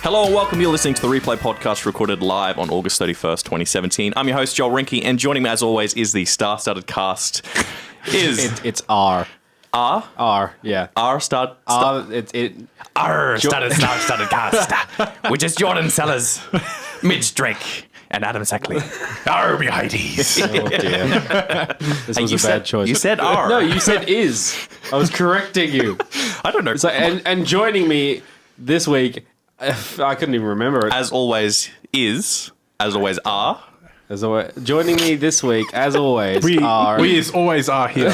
Hello and welcome. You're listening to the Replay Podcast recorded live on August 31st, 2017. I'm your host, Joel Rinke, and joining me as always is the star-studded cast. It's R. R? R, yeah. Star-studded cast. Which is Jordan Sellers, Mitch Drake, and Adam Sackley. R, me Heidi's. Oh, dear. This was a bad choice. You said R. No, you said is. I was correcting you. I don't know. It's like, and joining me this week, I couldn't even remember it. As always is, as always are. As always, joining me this week, as always, are... We as always are here.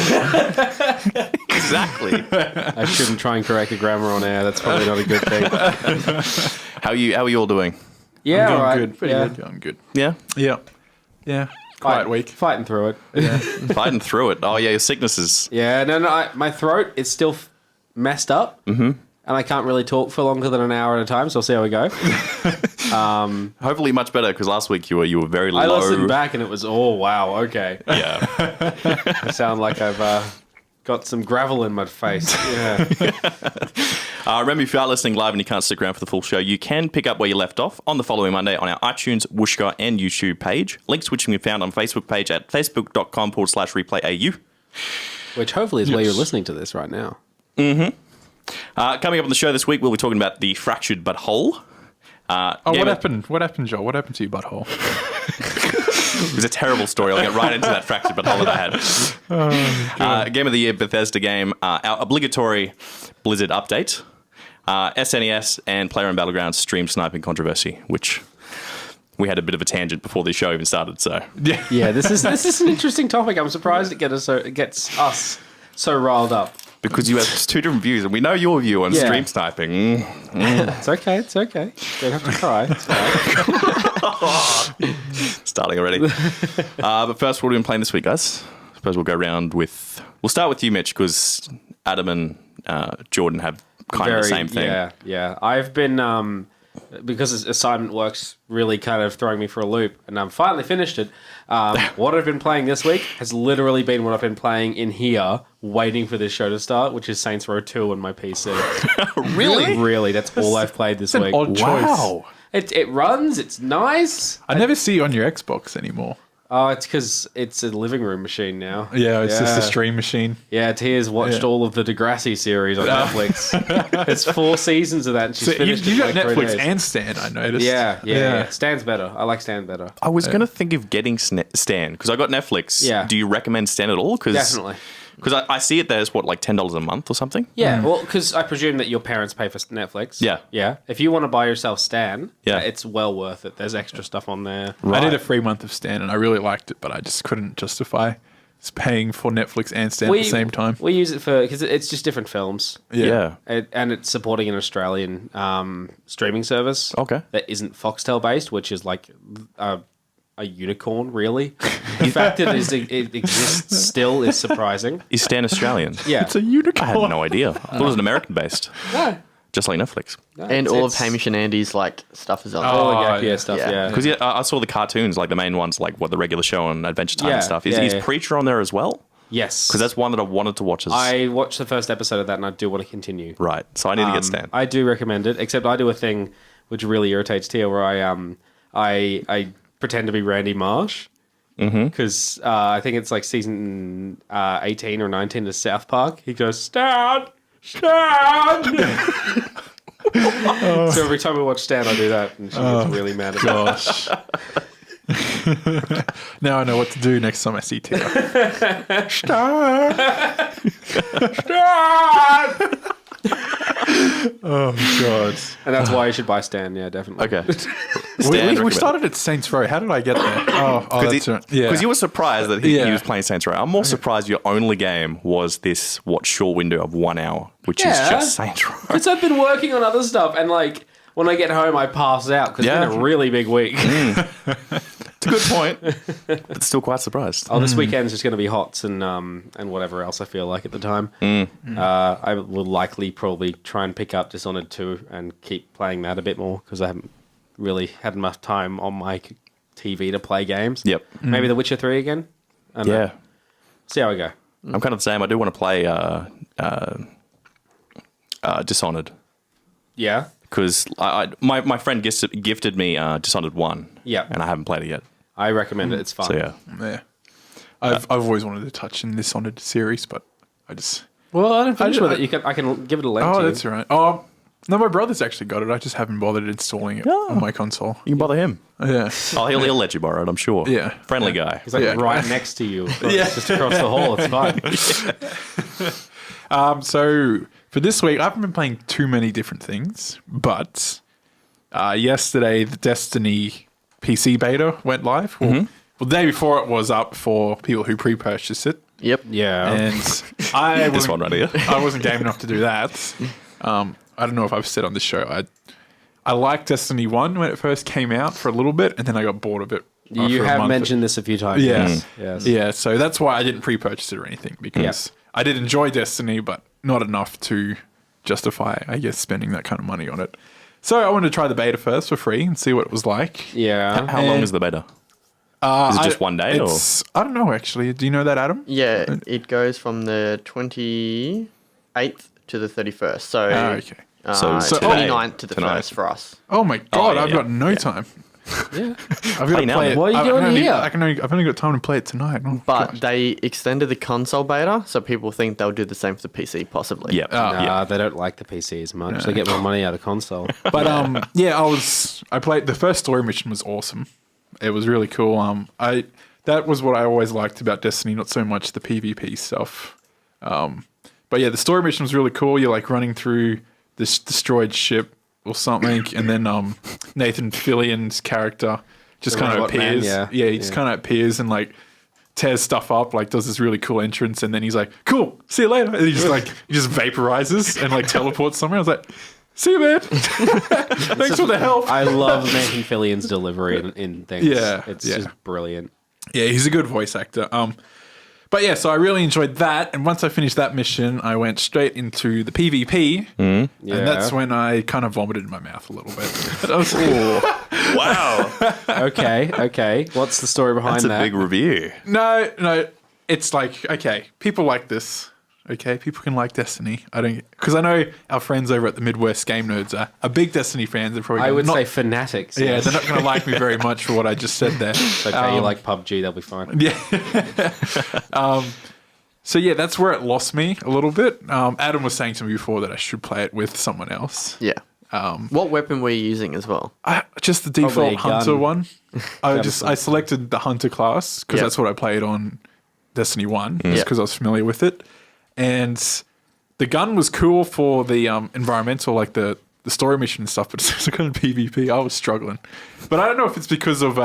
Exactly. I shouldn't try and correct the grammar on air. That's probably not a good thing. How are you all doing? Yeah, I'm all right. good. Pretty yeah. good. I'm good. Yeah? Yeah. Quiet week. Fighting through it. Yeah. Fighting through it. Oh, yeah, your sicknesses. Yeah, no, my throat is still messed up. Mm-hmm. And I can't really talk for longer than an hour at a time, so I'll see how we go. Hopefully much better, because last week you were very low. I listened back and it was, oh, wow, okay. Yeah. I sound like I've got some gravel in my face. Yeah. Remember, if you are listening live and you can't stick around for the full show, you can pick up where you left off on the following Monday on our iTunes, Whooshkaa, and YouTube page. Links which can be found on Facebook page at facebook.com/replayau. Which hopefully is where you're listening to this right now. Mm-hmm. Coming up on the show this week, we'll be talking about the fractured but whole. What happened? What happened, Joel? What happened to your butthole? It was a terrible story. I'll get right into that fractured but whole that I had. Game of the Year, Bethesda game, our obligatory Blizzard update, SNES, and Player and Battlegrounds stream sniping controversy, which we had a bit of a tangent before the show even started. So yeah, this is an interesting topic. I'm surprised it gets us so riled up. Because you have two different views, and we know your view on stream sniping. It's okay. Don't have to cry. It's Starting already. But first, what have we been playing this week, guys? I suppose we'll go around with... We'll start with you, Mitch, because Adam and Jordan have kind of the same thing. Yeah. I've been... because assignment work's really kind of throwing me for a loop, and I've finally finished it. What I've been playing this week has literally been what I've been playing in here, waiting for this show to start, which is Saints Row 2 on my PC. Really? Really, that's all I've played this week. Odd choice. Wow. It runs, it's nice. I never see you on your Xbox anymore. Oh, it's because it's a living room machine now. Yeah, it's just a stream machine. Yeah, Tia's watched all of the Degrassi series on Netflix. There's 4 seasons of that, and she's finished you it got in like 3 Netflix days. and Stan, I noticed. Yeah. Stan's better. I like Stan better. I was going to think of getting Stan, because I got Netflix. Yeah. Do you recommend Stan at all? Definitely. Because I see it there as, what, like $10 a month or something? Yeah, well, because I presume that your parents pay for Netflix. Yeah. Yeah. If you want to buy yourself Stan, Yeah. it's well worth it. There's extra stuff on there. I did a free month of Stan, and I really liked it, but I just couldn't justify paying for Netflix and Stan at the same time. We use it because it's just different films. Yeah. And it's supporting an Australian streaming service. Okay. That isn't Foxtel based, which is like a unicorn, really. The fact that it exists still is surprising. Is Stan Australian? Yeah. It's a unicorn. I had no idea. I thought it was an American-based. No. Just like Netflix. And all of Hamish and Andy's like stuff is on All the Oh, Gap Year yeah. stuff, Yeah. yeah. Because I saw the cartoons, like the main ones, like what the regular show on Adventure Time Yeah, and stuff. yeah. Is Preacher on there as well? Yes. Because that's one that I wanted to watch. I watched the first episode of that, and I do want to continue. Right. So I need to get Stan. I do recommend it, except I do a thing which really irritates Tia, where I pretend to be Randy Marsh. Because I think it's like season 18 or 19 of South Park. He goes, Stan! So every time we watch Stan, I do that, and she gets really mad at me. Gosh. Now I know what to do next time I see Tia. Stan! Oh, God. And that's why you should buy Stan, yeah, definitely. Okay. We started at Saints Row. How did I get there? Oh, that's right. Yeah. Because you were surprised that he Yeah. was playing Saints Row. I'm more surprised your only game was this, short window of 1 hour, which is Yeah. just Saints Row. Because I've been working on other stuff, and like, when I get home, I pass out, because it's been a really big week. It's a good point, but still quite surprised. Oh, this weekend's just going to be HOTS and whatever else I feel like at the time. I will likely probably try and pick up Dishonored 2 and keep playing that a bit more, because I haven't really had enough time on my TV to play games. Yep. Maybe The Witcher 3 again? I don't know. Yeah. See how we go. I'm kind of the same. I do want to play Dishonored. Yeah? because my friend gifted me Dishonored 1. Yeah. And I haven't played it yet. I recommend it. It's fun. So, yeah. Yeah. I've always wanted to touch in this Dishonored series, but I just... Well, I don't finish with it. I can give it a link to Oh, you. that's all right. Oh, no, my brother's actually got it. I just haven't bothered installing it on my console. You can bother him. Yeah. Oh, he'll let you borrow it, I'm sure. Yeah. Friendly guy. He's like right next to you. Just across the hall. It's fine. So for this week, I haven't been playing too many different things, but yesterday the Destiny PC beta went live. Well, the day before it was up for people who pre-purchased it. Yep. Yeah. And I This one right here. I wasn't game enough to do that. I don't know if I've said on this show. I liked Destiny 1 when it first came out for a little bit, and then I got bored of it. You have mentioned this a few times. Yeah. Yes. Yeah, so that's why I didn't pre-purchase it or anything, because I did enjoy Destiny, but not enough to justify, I guess, spending that kind of money on it. So I wanted to try the beta first for free and see what it was like. Yeah. How long is the beta? Is it just one day? Or? I don't know, actually. Do you know that, Adam? Yeah, it goes from the 28th to the 31st. So, Okay. So today- 29th to the tonight. 1st for us. Oh my God, yeah, I've yeah. got no time. Yeah. I've got Play to now, play then. it. What are you doing here? I've only got time to play it tonight. Oh, But gosh. they extended the console beta, so people think they'll do the same for the PC, possibly. Yeah. Nah, they don't like the PC as much. They get more money out of console. But I played the first story mission was awesome. It was really cool. That was what I always liked about Destiny, not so much the PvP stuff. But yeah, the story mission was really cool. You're like running through this destroyed ship or something, and then Nathan Fillion's character just The kind of robot man, appears. yeah. He just kind of appears and like tears stuff up, like does this really cool entrance, and then he's like, "Cool, see you later." And he just vaporizes and like teleports somewhere. I was like, "See you, man. Thanks for the help." I love Nathan Fillion's delivery in things. Yeah, It's yeah. just brilliant. Yeah, he's a good voice actor. But yeah, so I really enjoyed that. And once I finished that mission, I went straight into the PvP. Yeah. And that's when I kind of vomited in my mouth a little bit. I was Wow. Okay. What's the story behind That's a that? big review. no, it's like, okay, people like this. Okay, people can like Destiny. Because I know our friends over at the Midwest Game Nerds are big Destiny fans. They're probably I would not, say fanatics. yeah, yes. they're not going to like me very much for what I just said there. It's okay, you like PUBG, they'll be fine. Yeah. So yeah, that's where it lost me a little bit. Adam was saying to me before that I should play it with someone else. Yeah. What weapon were you using as well? Just the Probably default a hunter gun. one. I selected the hunter class because Yep. that's what I played on Destiny 1, just Yep. because I was familiar with it. And the gun was cool for the environmental, like the story mission and stuff, but it's kind of PvP. I was struggling. But I don't know if it's because of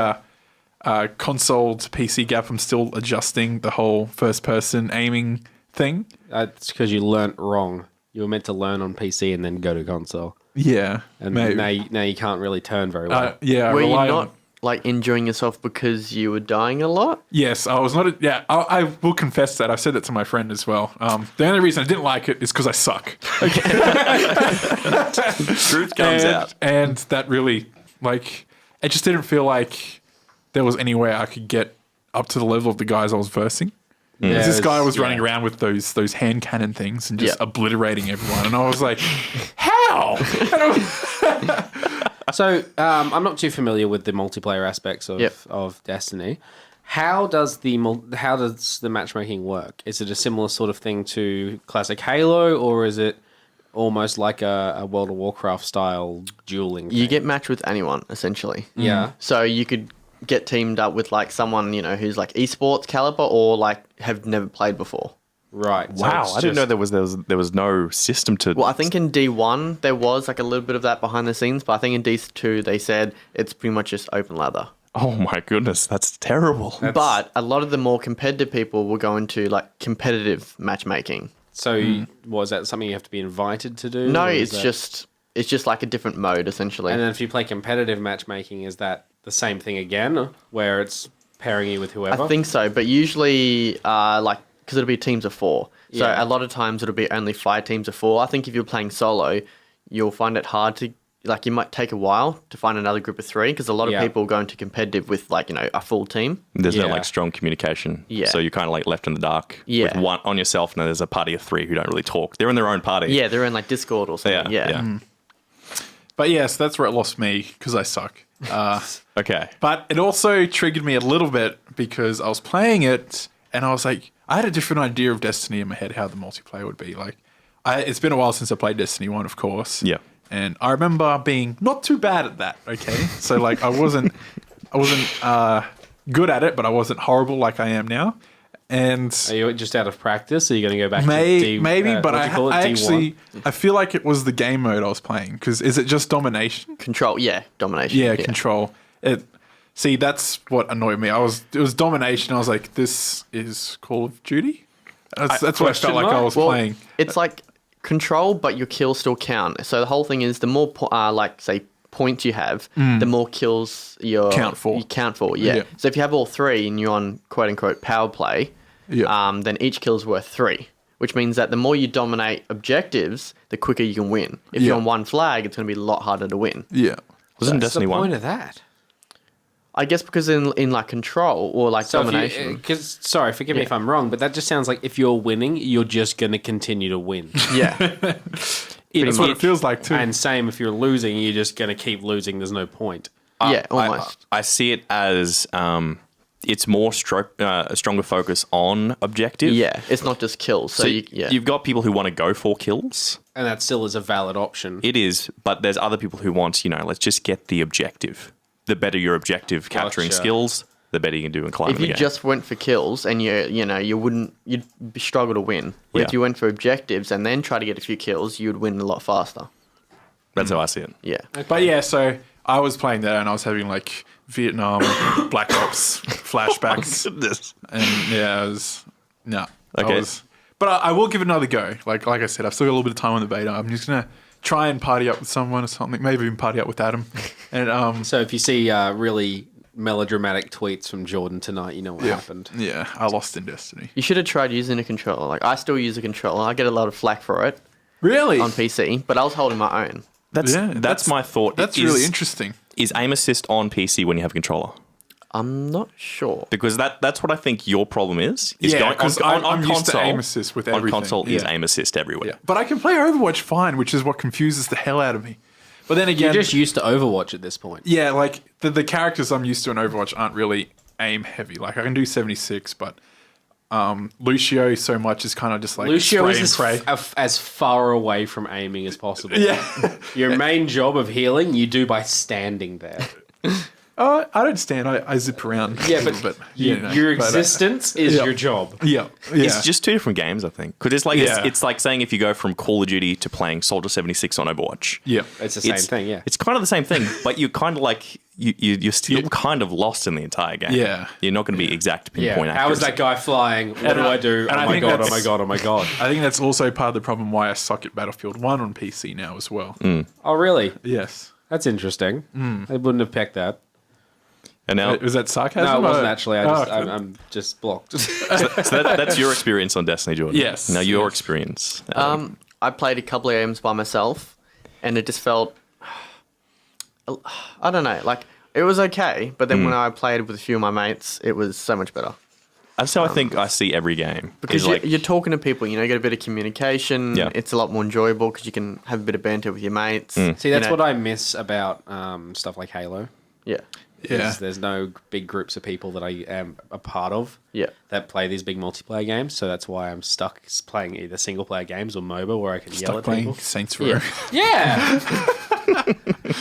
console to PC gap. I'm still adjusting the whole first person aiming thing. That's because you learnt wrong. You were meant to learn on PC and then go to console. Yeah, And maybe. now you can't really turn very well. Yeah, I Were you rely not on. like enjoying yourself because you were dying a lot? Yes, I was not. I will confess that. I've said that to my friend as well. The only reason I didn't like it is because I suck. Truth comes out. And that really, it just didn't feel like there was any way I could get up to the level of the guys I was versing. Yeah, Because this guy it's- was running around with those hand cannon things and just obliterating everyone. And I was like, how? So I'm not too familiar with the multiplayer aspects of, Yep. of Destiny. How does the matchmaking work? Is it a similar sort of thing to classic Halo, or is it almost like a World of Warcraft style dueling? You thing? get matched with anyone, essentially. Yeah. So you could get teamed up with like someone, who's like esports caliber or like have never played before. Right. So Wow, it's I didn't know just- there was no system to. Well, I think in D1 there was like a little bit of that behind the scenes, but I think in D2 they said it's pretty much just open lather. Oh my goodness, that's terrible. But a lot of the more competitive people will go into like competitive matchmaking. So was that something you have to be invited to do? No, or is it's just like a different mode essentially. And then if you play competitive matchmaking, is that the same thing again, where it's pairing you with whoever? I think so, but usually because it'll be teams of 4. So Yeah. a lot of times it'll be only 5 teams of 4. I think if you're playing solo, you'll find it hard to you might take a while to find another group of 3 because a lot of Yeah. people go into competitive with a full team. There's no Yeah. strong communication. Yeah. So you're kind of left in the dark. Yeah. With one on yourself, and then there's a party of 3 who don't really talk. They're in their own party. Yeah, they're in like Discord or something. Yeah. But yes, that's where it lost me because I suck. Okay. But it also triggered me a little bit because I was playing it and I was like, I had a different idea of Destiny in my head, how the multiplayer would be. Like, it's been a while since I played Destiny 1, of course. Yeah. And I remember being not too bad at that, okay? So, like, I wasn't good at it, but I wasn't horrible like I am now. And Are you just out of practice? Are you going to go back to maybe, but what do you call it, I D1? actually I feel like it was the game mode I was playing because is it just domination? Control, yeah, domination. Yeah, control. See, that's what annoyed me. It was domination. I was like, this is Call of Duty. That's what I felt like I was playing. It's like control, but your kills still count. So the whole thing is the more like say points you have, the more kills you count for. Yeah. So if you have all 3 and you're on quote unquote power play, then each kill is worth 3. Which means that the more you dominate objectives, the quicker you can win. If you're on one flag, it's going to be a lot harder to win. Yeah. Wasn't What's the Destiny 1? point of that? I guess because in like control or like domination. Because sorry, forgive me if I'm wrong, but that just sounds like if you're winning, you're just going to continue to win. Yeah. That's what it feels like too. And same if you're losing, you're just going to keep losing. There's no point. Yeah, almost. I see it as it's more a stronger focus on objective. Yeah, it's not just kills. So, you've got people who want to go for kills. And that still is a valid option. It is, but there's other people who want, let's just get the objective. The better your objective capturing skills, the better you can do in climbing if you the game. just went for kills and you'd struggle to win. But if you went for objectives and then try to get a few kills, you'd win a lot faster. That's how I see it. Yeah. Okay. But yeah, so I was playing that and I was having like Vietnam, Black Ops flashbacks. Goodness. And yeah, Okay. But I will give it another go. Like I said, I've still got a little bit of time on the beta. I'm just gonna try and party up with someone or something. Maybe even party up with Adam. And So if you see really melodramatic tweets from Jordan tonight, you know what happened. Yeah, I lost in Destiny. You should have tried using a controller. Like I still use a controller. I get a lot of flack for it Really? on PC, but I was holding my own. That's my thought. That's really interesting. Is aim assist on PC when you have a controller? I'm not sure. Because that's what I think your problem is. Yeah, going on I'm used to console. aim assist with everything. On console is Yeah. aim assist everywhere. Yeah. But I can play Overwatch fine, which is what confuses the hell out of me. But then again, You're just used to Overwatch at this point. yeah, like the characters I'm used to in Overwatch aren't really aim heavy. Like I can do 76, but Lucio so much is kind of just like Lucio spray and is pray. as far away from aiming as possible. Yeah. Your main job of healing, you do by standing there. I don't stand. I zip around. Yeah, a little bit. Your existence is yeah. your job. Yeah. It's just two different games, I think. Because it's like Yeah. it's like saying if you go from Call of Duty to playing Soldier 76 on Overwatch. yeah. It's the same thing, yeah. It's kind of the same thing, but you're kind of like you're still kind of lost in the entire game. Yeah. You're not going to be exact Yeah. pinpoint How is accuracy. that guy flying? What do I do? and Oh I my think god, oh that's- my god, oh my god. I think that's also part of the problem why I suck at Battlefield 1 on PC now as well. Oh, really? Yes. That's interesting. I wouldn't have picked that. And now, Was that sarcasm? No, it wasn't or- actually. Okay. I'm just blocked. so that's your experience on Destiny, Jordan. Yes, Now your yes. experience. I played a couple of games by myself, and it just felt, I don't know, like it was okay. But then when I played with a few of my mates, it was so much better. That's how I think I see every game. Because Is like, you're talking to people, you get a bit of communication. Yeah. It's a lot more enjoyable because you can have a bit of banter with your mates. See, that's what I miss about stuff like Halo. Yeah. Yeah. There's no big groups of people that I am a part of Yeah. that play these big multiplayer games. So that's why I'm stuck playing either single player games or MOBA where I can yell Stuck at playing people. Saints Row. Yeah. Yeah.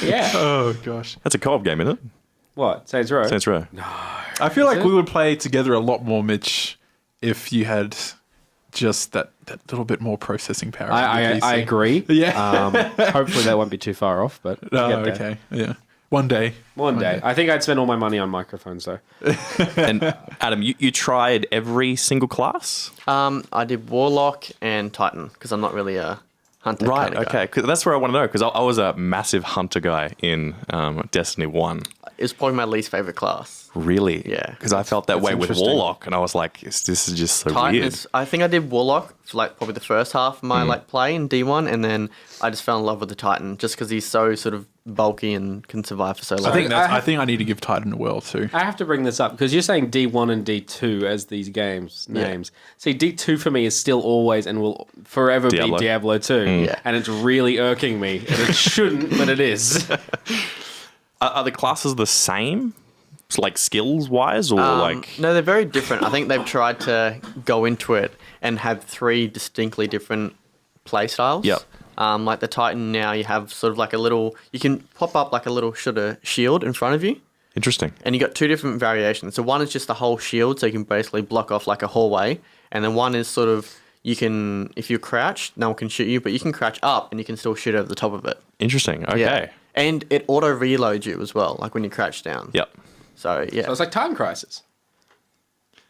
Yeah. Oh gosh. that's a co-op game, isn't it? What? Saints Row? Saints Row. I feel like it? we would play together a lot more, Mitch, if you had just that little bit more processing power. I with the PC. agree. Yeah. Hopefully that won't be too far off, but Oh, we'll get there. okay. Yeah. One day. One day. I think I'd spend all my money on microphones though. And Adam, you tried every single class? I did Warlock and Titan because I'm not really a hunter Right, kind of guy. okay. 'Cause that's where I want to know, because I was a massive hunter guy in Destiny 1. It's probably my least favorite class. Really? Yeah. Because I felt that way with interesting. Warlock, and I was like, this is just so Titan weird. I think I did Warlock for like probably the first half of my like play in D1, and then I just fell in love with the Titan just because he's so sort of bulky and can survive for so long. I think I need to give Titan a whirl too. I have to bring this up because you're saying D1 and D2 as these games names. See, D2 for me is still always and will forever Diablo. be Diablo 2. Yeah. And it's really irking me. And it shouldn't, but it is. Are the classes the same? Like skills-wise, or like... No, they're very different. I think they've tried to go into it and have 3 distinctly different play styles. Yep. Like the Titan now, you have sort of like a little... You can pop up like a little sort of shield in front of you. Interesting. And you got 2 different variations. So one is just the whole shield, so you can basically block off like a hallway. And then one is sort of... You can... If you crouch, no one can shoot you, but you can crouch up and you can still shoot over the top of it. Interesting. Okay. Yeah. And it auto-reloads you as well, like when you crouch down. Yep. So, yeah. So it's like Time Crisis.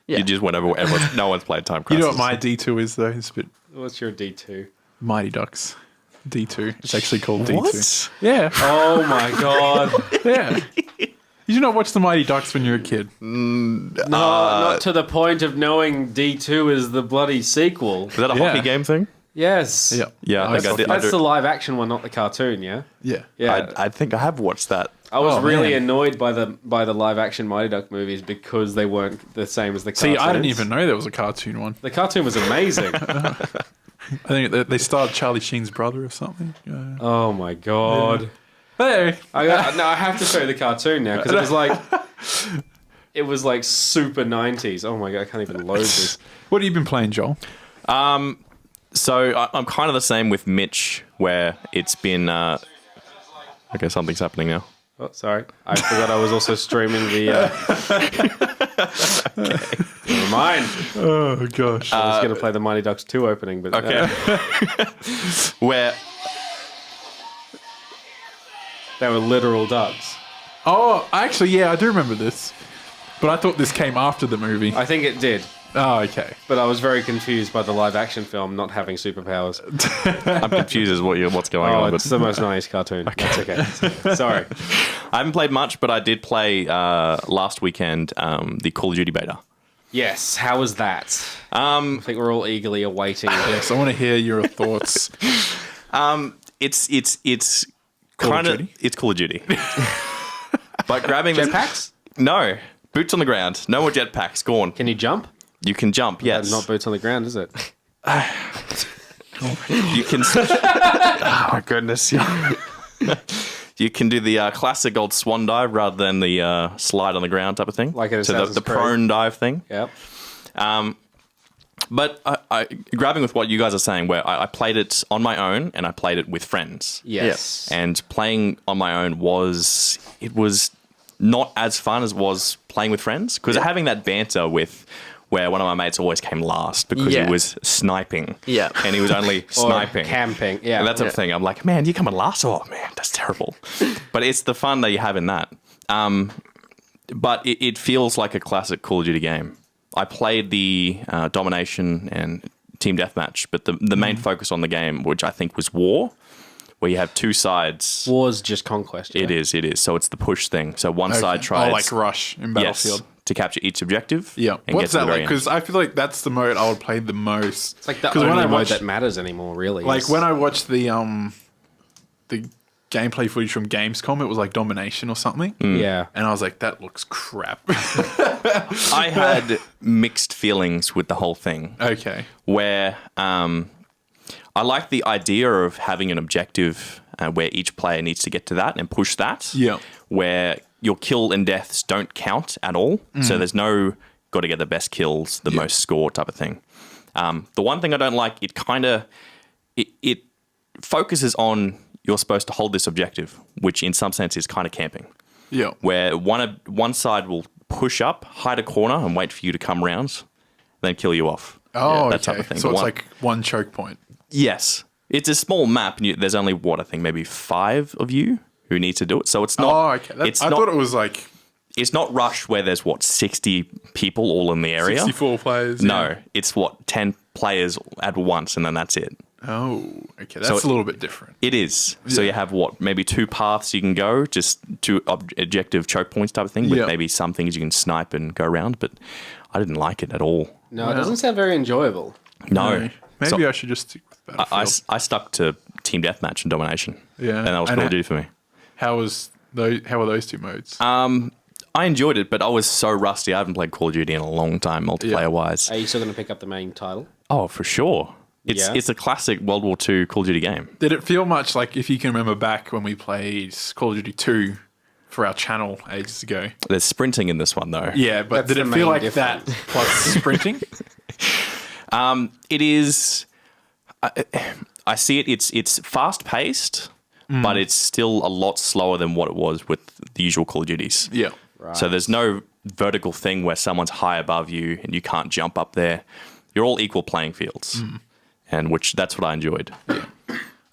Yeah. You just went over no one's played Time You Crisis. know what my D2 is though? It's a bit What's your D2? Mighty Ducks. D2. It's actually called D2. What? Yeah. Oh my god. Yeah. Did you not watch the Mighty Ducks when you were a kid? No, not to the point of knowing D2 is the bloody sequel. Is that a Yeah. hockey game thing? Yes. Yeah. Yeah, I think I did. That's the live action one, not the cartoon, yeah? Yeah. Yeah. I think I have watched that. I was Oh, really man. annoyed by the live action Mighty Duck movies because they weren't the same as the cartoons. See, I didn't even know there was a cartoon one. The cartoon was amazing. I think they starred Charlie Sheen's brother or something. Oh my god. Hey. I have to show you the cartoon now because it was like super 90s. Oh my god, I can't even load this. What have you been playing, Joel? So I'm kind of the same with Mitch, where it's been... okay, something's happening now. Oh, sorry. I forgot I was also streaming the... Never mind. Oh, gosh. I was going to play the Mighty Ducks 2 opening, but... Okay. Where... They were literal ducks. Oh, actually, yeah, I do remember this. But I thought this came after the movie. I think it did. Oh, okay. But I was very confused by the live action film not having superpowers. I'm confused as what's going Oh, on. it's the most nice cartoon. That's okay. Sorry. I haven't played much, but I did play last weekend the Call of Duty beta. Yes, how was that? I think we're all eagerly awaiting Yes, I want to hear your thoughts. It's Call of kind of Duty? it's Call of Duty. But grabbing this jetpacks. No, boots on the ground. No more jetpacks. Gone. Can you jump? You can jump. Yes. That's not boots on the ground, is it? You can. Oh my goodness. You can do the classic old swan dive rather than the slide on the ground type of thing. Like in so Assassin's the Creed. prone dive thing. Yep. But I grabbing with what you guys are saying, where I played it on my own and I played it with friends. Yes. And playing on my own was not as fun as was playing with friends, because having that banter with where one of my mates always came last because he was sniping. Yeah. And he was only sniping. Camping. Yeah. And that type of thing. I'm like, man, you coming last? Oh, man, that's terrible. But it's the fun that you have in that. But it feels like a classic Call of Duty game. I played the domination and team deathmatch, but the main focus on the game, which I think was war, where you have two sides. War's just conquest. Yeah? It is. So it's the push thing. So one side tries... Oh, like Rush in Battlefield. Yes, to capture each objective. Yeah. And What's get to that the very like? end. Because I feel like that's the mode I would play the most. It's like the 'Cause only when I mode watched- that matters anymore, really. Like is- when I watched the gameplay footage from Gamescom, it was like domination or something. Yeah. And I was like, that looks crap. I had mixed feelings with the whole thing. Okay. Where I like the idea of having an objective where each player needs to get to that and push that. Yeah. Where your kill and deaths don't count at all. So there's no got to get the best kills, the most score type of thing. The one thing I don't like, it focuses on you're supposed to hold this objective, which in some sense is kind of camping. Yeah. Where one side will push up, hide a corner, and wait for you to come round, then kill you off. Oh, that type of thing. So But it's like one choke point. Yes. It's a small map, and there's only, I think, maybe 5 of you who need to do it. So it's not... Oh, okay. I thought it was like It's not Rush where there's, 60 people all in the area? 64 players. No. It's, 10 players at once, and then that's it. Oh, okay. That's a little bit different. It is. So you have maybe 2 paths you can go, just 2 objective choke points type of thing, with maybe some things you can snipe and go around, but I didn't like it at all. No, it doesn't sound very enjoyable. No. Maybe I should just stick with Battlefield. I stuck to Team Deathmatch and Domination. Yeah. And that was Call of Duty for me. How were those 2 modes? I enjoyed it, but I was so rusty. I haven't played Call of Duty in a long time, multiplayer-wise. Are you still going to pick up the main title? Oh, for sure. It's a classic World War II Call of Duty game. Did it feel much like, if you can remember back when we played Call of Duty 2 for our channel ages ago? There's sprinting in this one, though. Yeah, but did it feel like that plus sprinting? It is... I see it. It's fast-paced, but it's still a lot slower than what it was with the usual Call of Duties. Yeah. Right. So there's no vertical thing where someone's high above you and you can't jump up there. You're all equal playing fields, and that's what I enjoyed.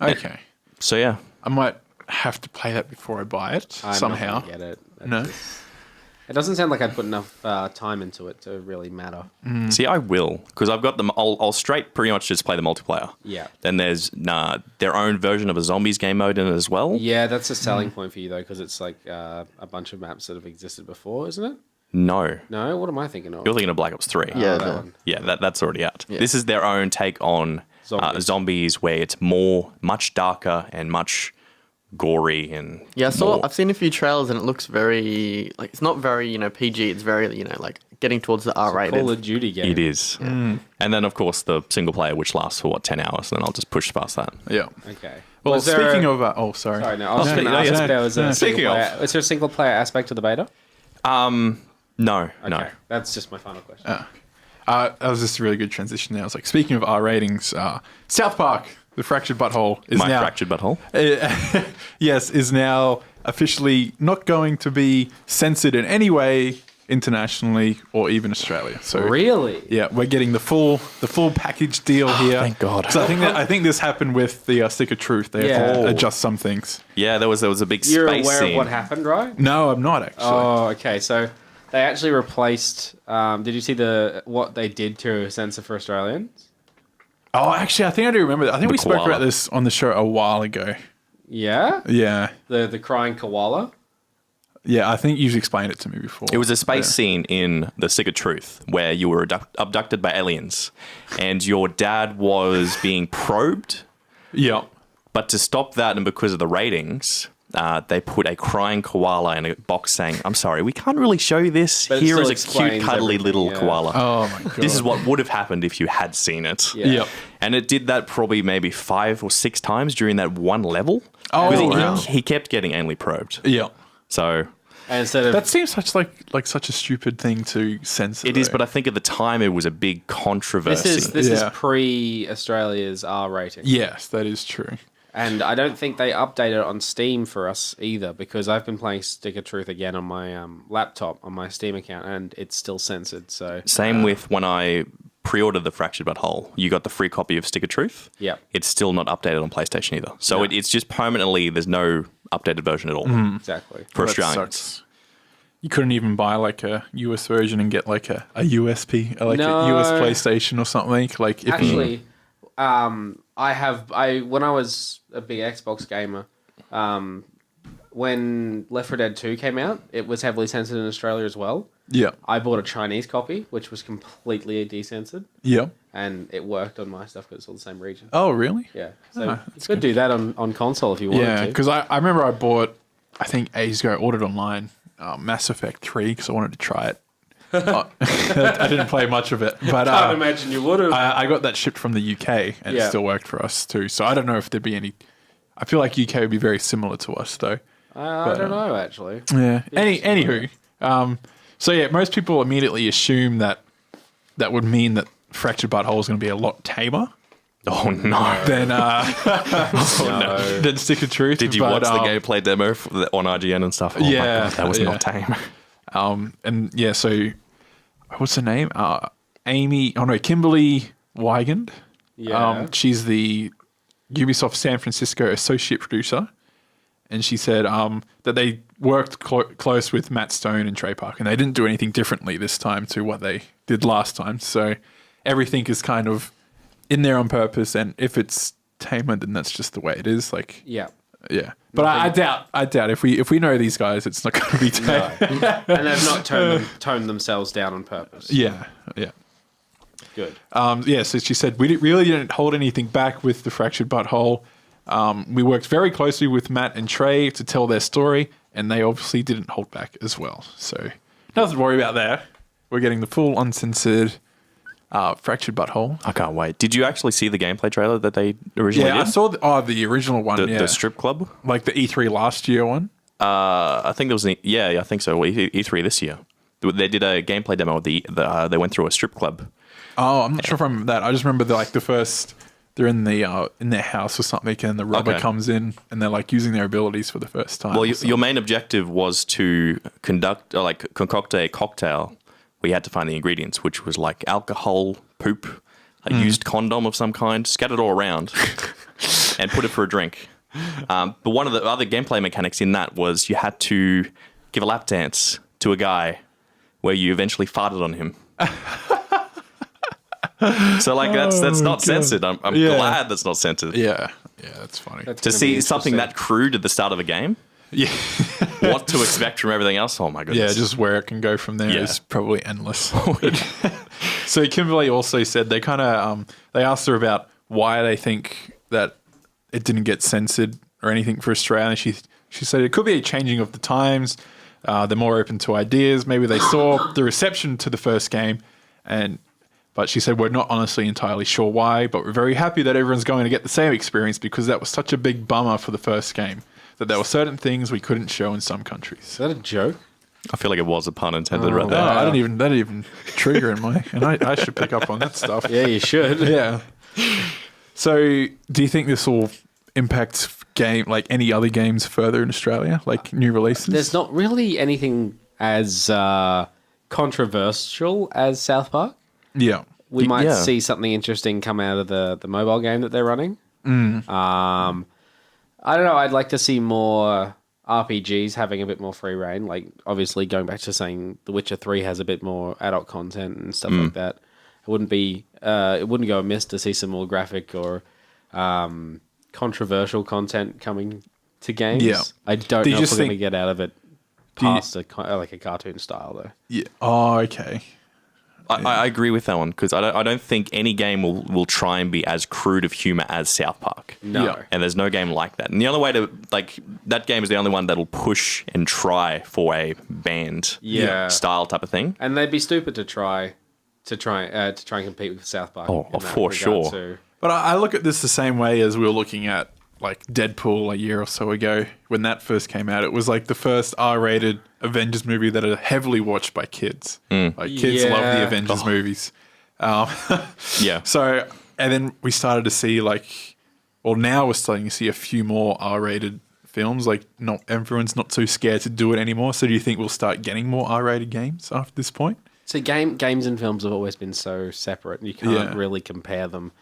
Okay. So yeah, I might have to play that before I buy it somehow. I'm not gonna get it. No. It doesn't sound like I'd put enough time into it to really matter. see, I will, because I've got them. I'll straight pretty much just play the multiplayer. Yeah. Then there's their own version of a zombies game mode in it as well. Yeah, that's a selling point for you though, because it's like a bunch of maps that have existed before, isn't it? No, No, what am I thinking of? you're thinking of Black Ops 3. Yeah, that no. one. Yeah, that's already out. Yeah. This is their own take on zombies, where it's much darker and much gory and Yeah, more- I've seen a few trailers and it looks very it's not very PG. It's very like getting towards the R-rated. Call of Duty game. It is. And then, of course, the single player, which lasts for 10 hours, and then I'll just push past that. Yeah. Okay. Well, Was there speaking a- of... sorry. Sorry, no. I was going to no, ask yes. if there was a Speaking single of. player. Is there a single player aspect to the beta? No. Okay. That's just my final question. That was just a really good transition there. I was like, speaking of R ratings, South Park, the Fractured Butthole, is My now... fractured butthole. Yes, is now officially not going to be censored in any way internationally or even Australia. So Really? yeah, we're getting the full package deal here. thank God. So I think this happened with the Stick of Truth. They have to adjust some things. Yeah, there was a big You're space aware scene. of what happened, right? No, I'm not actually. Oh, okay. So they actually replaced. Did you see what they did to censor for Australians? Oh, actually, I think I do remember that. I think we spoke koala. about this on the show a while ago. Yeah. Yeah. The crying koala. Yeah, I think you've explained it to me before. It was a space scene in The Stick of Truth where you were abducted by aliens and your dad was being probed. Yeah. But to stop that, and because of the ratings, they put a crying koala in a box saying, I'm sorry, we can't really show you this. But it Here still is a cute, explains cuddly everything, little yeah. koala. Oh, my God. This is what would have happened if you had seen it. Yeah. Yep. And it did that probably maybe 5 or 6 times during that one level. Oh, Because wow. he kept getting anally probed. Yeah. So And instead of That seems such a stupid thing to censor. it is, though. but I think at the time it was a big controversy. this is Yeah. pre Australia's R rating. Yes, that is true. And I don't think they updated it on Steam for us either, because I've been playing Stick of Truth again on my laptop, on my Steam account, and it's still censored. So Same with when I pre-ordered the Fractured Butthole. You got the free copy of Stick of Truth. Yep. It's still not updated on PlayStation either. So it's just permanently, there's no updated version at all exactly. for That Australians. sucks. You couldn't even buy like a US version and get like a USP, like No. a US PlayStation or something. Like if Actually, when I was a big Xbox gamer, when Left 4 Dead 2 came out, it was heavily censored in Australia as well. yeah, I bought a Chinese copy, which was completely decensored, yeah. and it worked on my stuff because it's all the same region. Oh, really? Yeah, so you could do that on console if you wanted Yeah, to. because I remember I bought, I think ages ago, I ordered online Mass Effect 3 because I wanted to try it. I didn't play much of it, but I can't imagine you would have. I got that shipped from the UK and it Yeah. still worked for us too. So I don't know if there'd be any. I feel like UK would be very similar to us though. I don't know, actually. Yeah. Anywho, so yeah, most people immediately assume that would mean that Fractured Butthole is going to be a lot tamer Oh, no. than No. than Stick of Truth. Did you but, watch the gameplay demo on IGN and stuff? Oh, my Yeah, God, that was yeah. not tame. And yeah, so what's her name? Kimberly Wygand. Yeah. She's the Ubisoft San Francisco associate producer, and she said that they worked close with Matt Stone and Trey Parker, and they didn't do anything differently this time to what they did last time. So everything is kind of in there on purpose, and if it's tamer, then that's just the way it is. Like, Yeah. yeah. But I doubt if we know these guys, it's not going to be tame. And they've not toned themselves down on purpose. Yeah. Good. So she said, we really didn't hold anything back with the Fractured Butthole. We worked very closely with Matt and Trey to tell their story, and they obviously didn't hold back as well. So nothing to worry about there. We're getting the full uncensored Fractured Butthole. I can't wait. Did you actually see the gameplay trailer that they originally did? Yeah, I saw the original one. The strip club? Like the E3 last year one? I think there was I think so. E3 this year. They did a gameplay demo. They went through a strip club. Oh, I'm not sure if I remember that. I just remember the first... They're in their house or something, and the rubber comes in, and they're like using their abilities for the first time. Well, your main objective was to concoct a cocktail where you had to find the ingredients, which was like alcohol, poop, a used condom of some kind, scattered all around, and put it for a drink. But one of the other gameplay mechanics in that was you had to give a lap dance to a guy where you eventually farted on him. So like that's not censored. I'm glad that's not censored. Yeah, that's funny. To see something that crude at the start of a game. Yeah. What to expect from everything else? Oh my goodness. Yeah, just where it can go from there is probably endless. So Kimberly also said they kind of they asked her about why they think that it didn't get censored or anything for Australia. She said it could be a changing of the times. They're more open to ideas. Maybe they saw the reception to the first game, but she said we're not honestly entirely sure why, but we're very happy that everyone's going to get the same experience because that was such a big bummer for the first game that there were certain things we couldn't show in some countries. Is that a joke? I feel like it was a pun intended right No, there. I didn't even trigger in my, and I should pick up on that stuff. Yeah, you should. Yeah. So, do you think this will impact any other games further in Australia, like new releases? There's not really anything as controversial as South Park. Yeah. We might see something interesting come out of the mobile game that they're running. I don't know. I'd like to see more RPGs having a bit more free reign. Like, obviously, going back to saying The Witcher 3 has a bit more adult content and stuff like that. It wouldn't go amiss to see some more graphic or controversial content coming to games. Yeah. I don't know if we're going to get out of it past a cartoon style, though. Yeah. Oh, okay. I agree with that one because I don't think any game will try and be as crude of humor as South Park. No. Yeah. And there's no game like that. And the only way to that game is the only one that'll push and try for a band style type of thing. And they'd be stupid to try and compete with South Park. Oh, for sure. Too. But I look at this the same way as we were looking at like Deadpool a year or so ago when that first came out. It was like the first R-rated Avengers movie that are heavily watched by kids. Like kids love the Avengers movies. So, and then we started to see now we're starting to see a few more R-rated films. Like not everyone's not so scared to do it anymore. So do you think we'll start getting more R-rated games after this point? So games and films have always been so separate. You can't really compare them.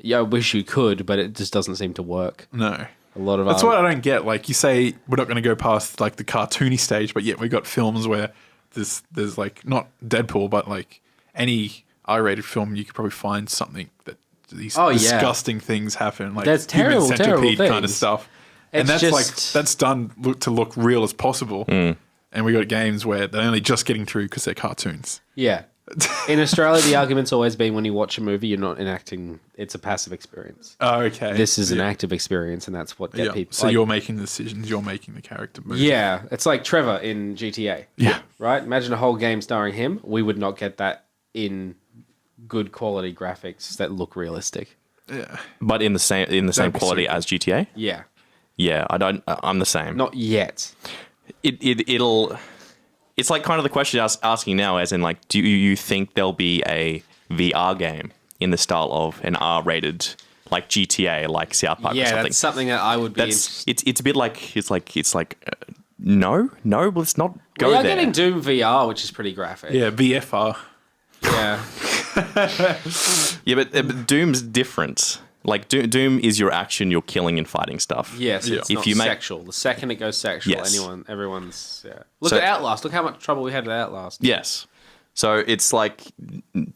Yeah, I wish you could, but it just doesn't seem to work. No. A lot of That's what I don't get. Like you say, we're not going to go past like the cartoony stage, but yet we got films where there's like not Deadpool, but like any R-rated film, you could probably find something that these disgusting things happen, like that's human terrible centipede things. kind of stuff. It's and that's done to look real as possible. And we got games where they're only just getting through because they're cartoons. Yeah. In Australia, the argument's always been when you watch a movie, you're not enacting. It's a passive experience. Oh, okay. This is an active experience, and that's what get people. So you're making the decisions. You're making the character move. Yeah, it's like Trevor in GTA. Yeah. Right. Imagine a whole game starring him. We would not get that in good quality graphics that look realistic. Yeah. But in the same quality as GTA. Yeah. Yeah, I'm the same. Not yet. It's like kind of the question you're asking now, as in like, do you think there'll be a VR game in the style of an R-rated like GTA, like South Park or something? Yeah, that's something that I would be. It's a bit like no, let's not go we are there. getting Doom VR, which is pretty graphic. Yeah, VFR. Yeah. Yeah, but Doom's different. Like Doom is your action, you're killing and fighting stuff. Yes, it's if not you sexual. The second it goes sexual, Yes. everyone's. Yeah. Look at Outlast. Look how much trouble we had with Outlast. Yes. So it's like,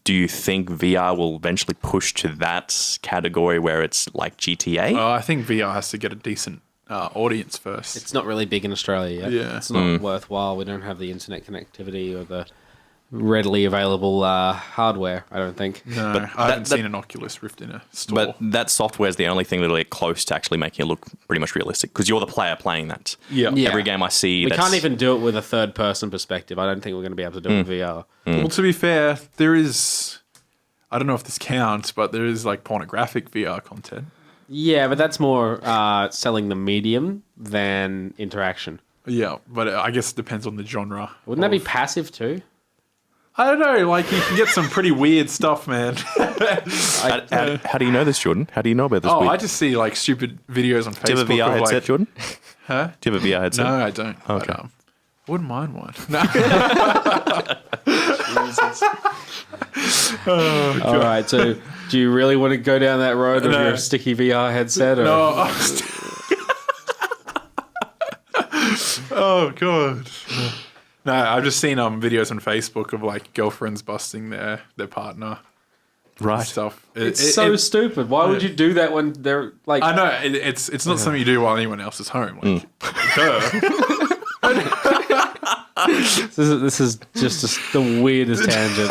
do you think VR will eventually push to that category where it's like GTA? I think VR has to get a decent audience first. It's not really big in Australia yet. Yeah. It's not worthwhile. We don't have the internet connectivity or the readily available hardware, I don't think. No, But I haven't seen an Oculus Rift in a store. But that software is the only thing that'll get close to actually making it look pretty much realistic because you're the player playing that. Yeah. Every game I see, We can't even do it with a third-person perspective. I don't think we're going to be able to do it with VR. Well, to be fair, there is... I don't know if this counts, but there is like pornographic VR content. Yeah, but that's more selling the medium than interaction. Yeah, but I guess it depends on the genre. Wouldn't that be passive too? I don't know. Like, you can get some pretty weird stuff, man. How do you know this, Jordan? How do you know about this? I just see like stupid videos on Facebook. Do you have a VR of, headset, like, Jordan? Huh? Do you have a VR headset? No, I don't. Okay. But, wouldn't mind one. No. All right, so do you really want to go down that road of your sticky VR headset? Or? No. Oh god. No, I've just seen videos on Facebook of like girlfriends busting their partner and Right. stuff. It's so stupid. Why would you do that when they're like... I know it's not something you do while anyone else is home. Like, This is just the weirdest tangent.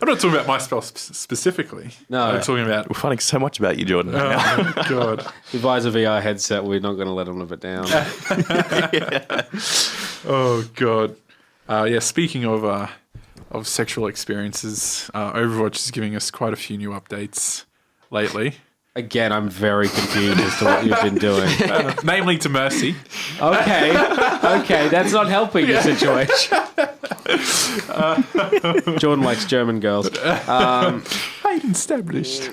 I'm not talking about my spell specifically. No. I'm talking about. We're finding so much about you, Jordan. Oh god. If he buys a VR headset, we're not going to let him live it down. Oh god. Yeah. Speaking of sexual experiences, Overwatch is giving us quite a few new updates lately. Again, I'm very confused as to what you've been doing. Namely to Mercy. Okay, that's not helping the situation. Jordan likes German girls. Hayden established.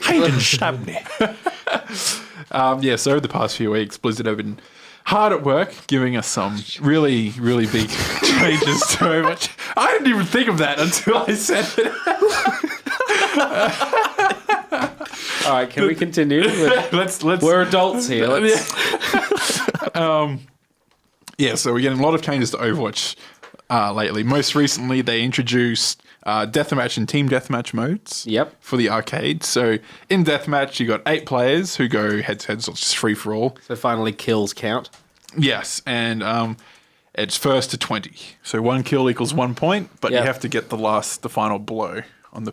Yeah, so over the past few weeks, Blizzard have been hard at work giving us some really, really big changes to Overwatch. I didn't even think of that until I said it. All right, can we continue? Let's We're adults here. Let's... Yeah, so we're getting a lot of changes to Overwatch lately. Most recently, they introduced deathmatch and team deathmatch modes. Yep. For the arcade. So in deathmatch, you got 8 players who go head to head, so it's just free for all. So finally, kills count. Yes, and it's first to 20. So 1 kill equals 1 point, but Yep. you have to get the final blow on the.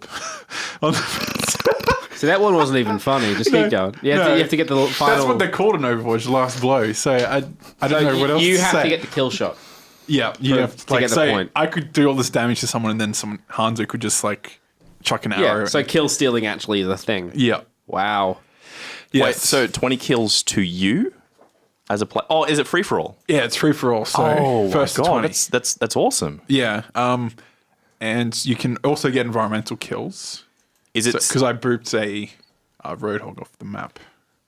So that one wasn't even funny. Just keep going. You have to get the final. That's what they're called in Overwatch, the last blow. So I don't know what else You to have say. to get the kill shot. Yeah, you have to get the say, point. I could do all this damage to someone, and then Hanzo could just like chuck an arrow. Yeah. So kill stealing actually is a thing. Yeah. Wow. Yes. Wait, so 20 kills to you as a player? Oh, is it free for all? Yeah, it's free for all. So first to 20. That's awesome. Yeah. And you can also get environmental kills. Is it Because I booped a roadhog off the map.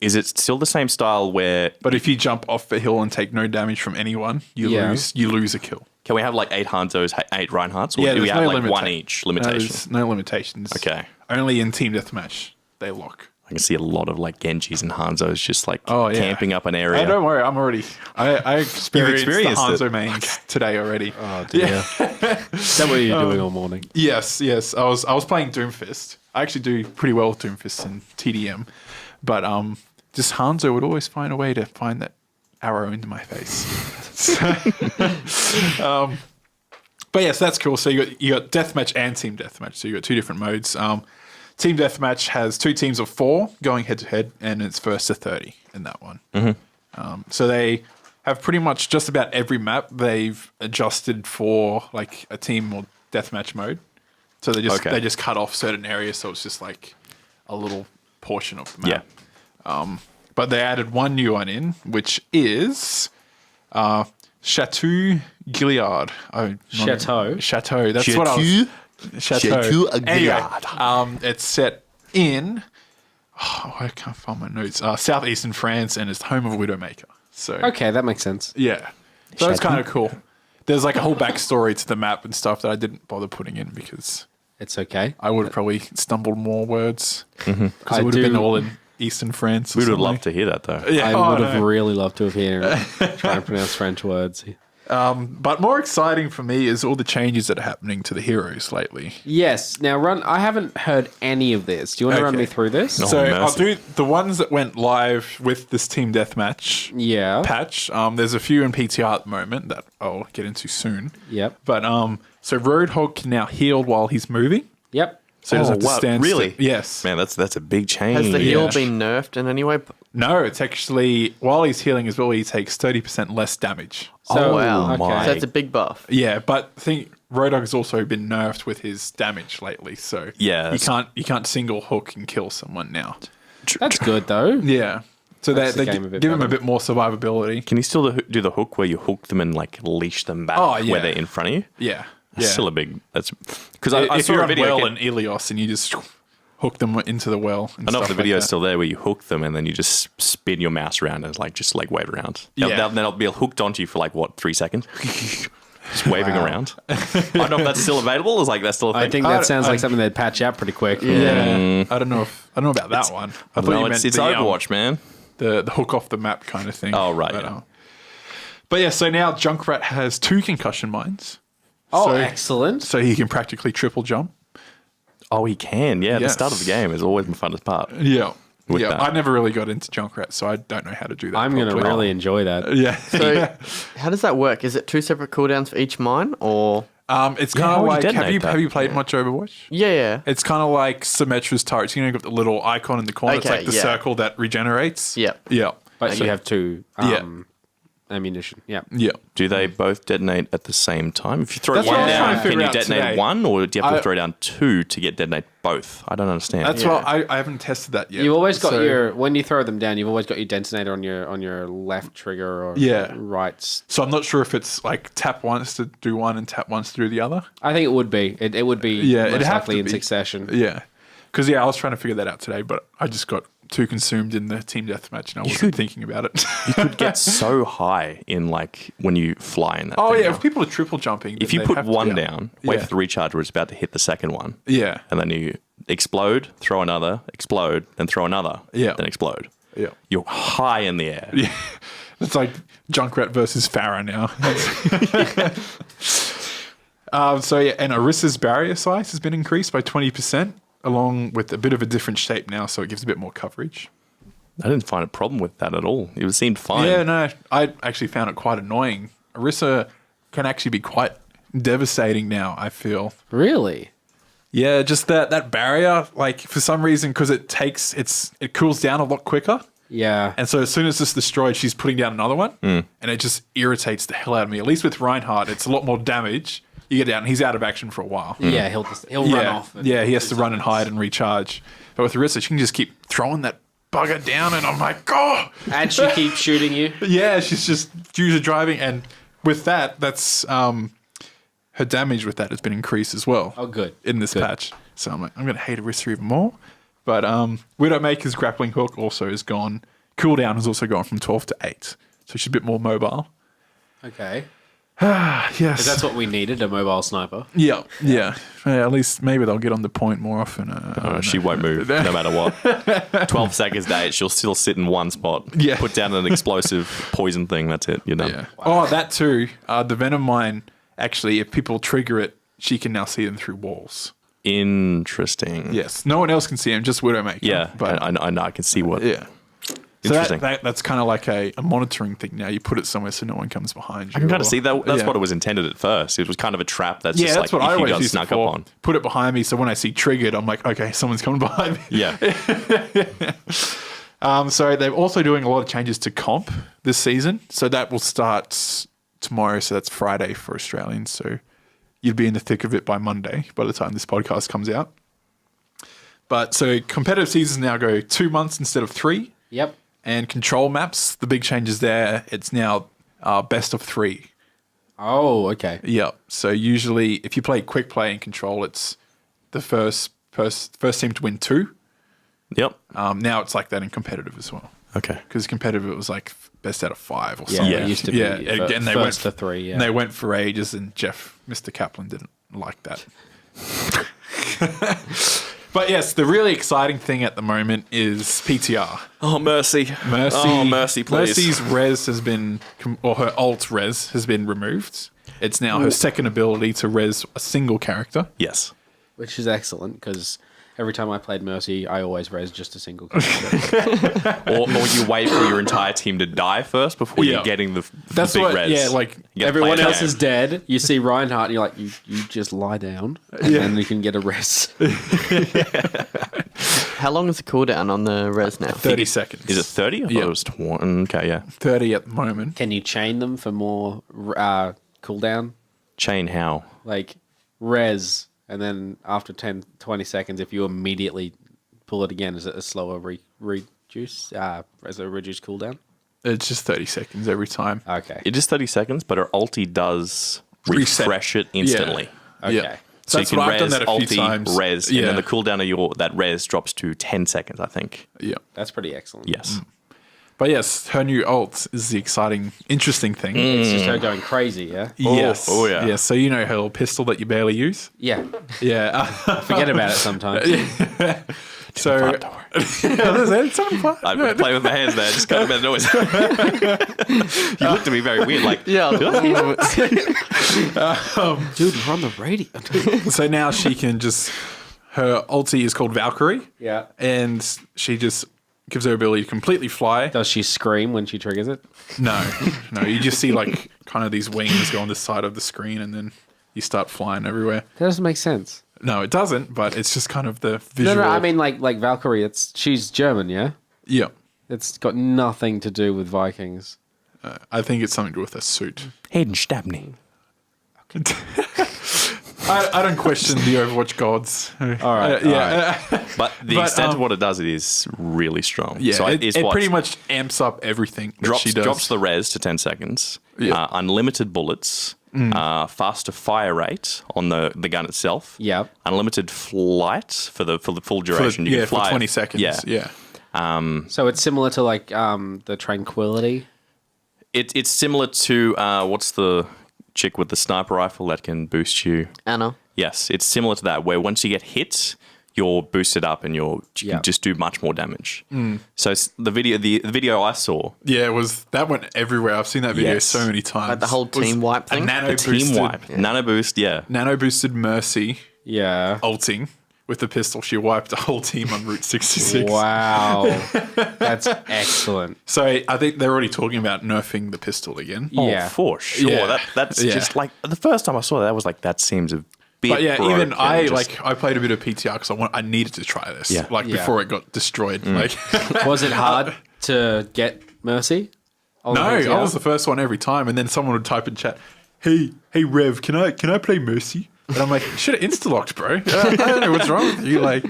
is it still the same style where? But if you jump off the hill and take no damage from anyone, you lose a kill. Can we have like 8 Hanzos, 8 Reinhardts, or do there's we have no like limita- one each limitation? There's no limitations. Okay. Only in team deathmatch they lock. I can see a lot of like Genjis and Hanzos just like Oh, yeah. camping up an area. Oh, don't worry, I'm already. I experienced the experienced it. Hanzo mains today already. Oh dear. Is that what you're doing all morning? Yes. I was playing Doomfist. I actually do pretty well with Doomfist in TDM, but just Hanzo would always find a way to find that arrow into my face. But yes, that's cool. So you got deathmatch and team deathmatch. So you got 2 different modes. Team deathmatch has 2 teams of 4 going head to head, and it's first to 30 in that one. Mm-hmm. So they have pretty much just about every map they've adjusted for like a team or deathmatch mode. So they just cut off certain areas, so it's just like a little portion of the map. Yeah. But they added one new one in, which is Chateau Gilead. Chateau? Chateau. That's what I was... Chateau. Anyway, Gilead. it's set in... Oh, I can't find my notes. Southeastern France, and it's home of Widowmaker. So Okay, that makes sense. yeah. So that's kind of cool. There's like a whole backstory to the map and stuff that I didn't bother putting in because It's okay. I would have probably stumbled more words. Because I it would have been do- all in Eastern France. We would love to hear that though. Yeah, I would have really loved to have heard trying to pronounce French words. But more exciting for me is all the changes that are happening to the heroes lately. Yes. Now, I haven't heard any of this. Do you want to run me through this? No. So mercy. I'll do the ones that went live with this Team Deathmatch Yeah. patch. There's a few in PTR at the moment that I'll get into soon. Yep. But so Roadhog can now heal while he's moving. Yep. So he doesn't have to wow, stand really? still. Yes. Man, that's a big change. Has the heal Yeah. been nerfed in any way? No, it's actually while he's healing as well, he takes 30% less damage. So, Oh, wow. my. So it's a big buff. Yeah, but I think Roadhog's also been nerfed with his damage lately, so Yeah, you can't single hook and kill someone now. That's good, though. Yeah, so Makes they the game a bit give him a better. bit more survivability. Can you still do the hook where you hook them and like leash them back Oh, yeah. where they're in front of you? Yeah, That's yeah. still a big. That's because I If saw you're a on video. well and Ilios and you just hook them into the well. And I don't know if stuff the video like is that. still there where you hook them and then you just spin your mouse around and just wave around. Yeah. Then they'll be hooked onto you for 3 seconds. Just waving around. I don't know if that's still available. Is that's still a thing? I think that sounds like something they'd patch out pretty quick. Yeah, I don't know about that one. I thought No, you it's meant Overwatch, man. the hook off the map kind of thing. Oh, right, But, yeah. but yeah, so now Junkrat has 2 concussion mines, Oh, So- excellent. so he can practically triple jump. Oh, he can. Yeah, the Yes. start of the game is always the funnest part. Yeah. With Yeah, that. I never really got into Junkrat, so I don't know how to do that. I'm going to properly. really enjoy that. Yeah. So how does that work? Is it 2 separate cooldowns for each mine, or? It's Yeah, kind how of would you like detonate that? have you played much Overwatch? Yeah. It's kind of like Symmetra's turrets. You know, you've got the little icon in the corner. It's Okay, like the yeah. circle that regenerates. Yep. Yeah. But you have 2 Yeah. ammunition. Yeah. Yeah. Do they both detonate at the same time? If you throw That's one what I was trying to down, can figure you out detonate today. one, or do you have to I- throw down 2 to get detonate both? I don't understand. That's Yeah. what I haven't tested that yet. You've always got So- when you throw them down, you've always got your detonator on your left trigger or Yeah. right. So I'm not sure if it's like tap once to do one and tap once to do the other. I think it would be. It would be Yeah, it'd most have likely to in be. succession. Yeah. Because, I was trying to figure that out today, but I just got too consumed in the team deathmatch and I wasn't thinking about it. You could get so high in when you fly in that. Oh, thing yeah. now. If people are triple jumping. If then you they put have to- one yeah. down, wait Yeah. for the recharge where it's about to hit the second one, Yeah. and then you explode, throw another, explode, then throw another, Yeah. then explode. Yeah. You're high in the air. Yeah. It's like Junkrat versus Farah now. And Orissa's barrier size has been increased by 20%, along with a bit of a different shape now, so it gives a bit more coverage. I didn't find a problem with that at all. It seemed fine. Yeah, no, I actually found it quite annoying. Orisa can actually be quite devastating now, I feel. Really? Yeah, just that barrier, for some reason, because it cools down a lot quicker. Yeah. And so as soon as it's destroyed, she's putting down another one. And it just irritates the hell out of me. At least with Reinhardt, it's a lot more damage. You get down, he's out of action for a while. Yeah, he'll run off. and Yeah, he has do to run and something hide and recharge. But with Orisa, she can just keep throwing that bugger down, and I'm like, oh! And she keeps shooting you. Yeah, she's just user driving. And with that, that's her damage with that has been increased as well. Oh, good. In this Good. patch. So I'm like, I'm going to hate Orisa even more. But Widowmaker's grappling hook also is gone. Cooldown has also gone from 12 to 8. So she's a bit more mobile. Okay. Yes. Because that's what we needed, a mobile sniper. Yeah. At least maybe they'll get on the point more often. She won't move no matter what. 12 seconds to 8, she'll still sit in one spot. Yeah. Put down an explosive poison thing. That's it. You're done. Yeah. Oh, that too. The Venom Mine, actually, if people trigger it, she can now see them through walls. Interesting. Yes. No one else can see them, just Widowmaker. Yeah, But I know. I can see what. yeah. So Interesting. that's kind of like a monitoring thing now. You put it somewhere so no one comes behind you. I can kind of see that. That's Yeah. what it was intended at first. It was kind of a trap. That's Yeah, just that's like what I if you always got used it snuck up for. on. Put it behind me, so when I see triggered, I'm like, okay, someone's coming behind me. Yeah. So they're also doing a lot of changes to comp this season. So that will start tomorrow. So that's Friday for Australians. So you'd be in the thick of it by Monday by the time this podcast comes out. But so competitive seasons now go 2 months instead of 3. Yep. And control maps, the big changes there, it's now best of 3. Oh, okay. Yeah. So usually if you play quick play in control, it's the first team to win 2. Yep. Now it's like that in competitive as well. Okay. Because competitive, it was like best out of 5 or Yeah, something. it used to be and they first went to 3, yeah. And they went for ages, and Mr. Kaplan didn't like that. But yes, the really exciting thing at the moment is PTR. Oh, mercy. Oh, mercy, please. Mercy's res has been, or her alt res has been removed. It's now her second ability to res a single character. Yes. Which is excellent, because every time I played Mercy, I always res just a single character. or you wait for your entire team to die first before you're getting the big res. Yeah, like everyone else is dead. You see Reinhardt, and you're like, you just lie down, and then you can get a res. How long is the cooldown on the res now? 30 seconds. Is it 30? I thought it was 20. Okay, yeah. 30 at the moment. Can you chain them for more cooldown? Chain how? Like, res, and then after 10, 20 seconds, if you immediately pull it again, is it a slower reduce? Is it a reduced cooldown? It's just 30 seconds every time. Okay. It is 30 seconds, but her ulti does refresh it instantly. Okay. Yeah. So That's you can what I've done res, that a few ulti, times. res, and then the cooldown of that res drops to 10 seconds, I think. Yeah. That's pretty excellent. Yes. But yes, her new ult is the exciting, interesting thing. It's just her going crazy, yeah? Yes. Oh, yeah. Yeah. So you know her little pistol that you barely use? Yeah. Yeah. Forget about it sometimes. So it's something fun. I play with my hands there, just can't make a noise. You looked at me very weird, like, Yeah. Dude, we're on the radio. So now she can just, her ulti is called Valkyrie. Yeah. And she just gives her ability to completely fly. Does she scream when she triggers it? No, you just see like kind of these wings go on the side of the screen and then you start flying everywhere. That doesn't make sense. No, it doesn't, but it's just kind of the visual. No, I mean like Valkyrie, she's German, yeah? Yeah. It's got nothing to do with Vikings. I think it's something to do with her suit. Hayden Stabney. I don't question the Overwatch gods. All right. But the extent of what it does, it is really strong. Yeah, so it pretty much amps up everything that she does. Drops the res to 10 seconds, unlimited bullets, faster fire rate on the gun itself, unlimited flight for the full duration. You can fly for 20 seconds. Yeah. So it's similar to like the Tranquility? It's similar to, what's the chick with the sniper rifle that can boost you? Anna. Yes, it's similar to that, where once you get hit, you're boosted up and you can just do much more damage. So it's the video I saw. Yeah, that went everywhere. I've seen that video so many times. Like the whole team wipe thing? Team wipe. Nano boost, Nano boosted Mercy. Yeah. Ulting. With the pistol, she wiped a whole team on Route 66. Wow. That's excellent. So I think they're already talking about nerfing the pistol again. Yeah. Oh, for sure. Yeah. That's just like, the first time I saw that, I was like, that seems a bit But yeah, broke even and I just- I played a bit of PTR because I needed to try this. Yeah. Before it got destroyed. Like Was it hard to get Mercy? no, I was the first one every time, and then someone would type in chat, "Hey Rev, can I play Mercy?" And I'm like, "Should have insta-locked, bro. I don't know what's wrong with you." Like,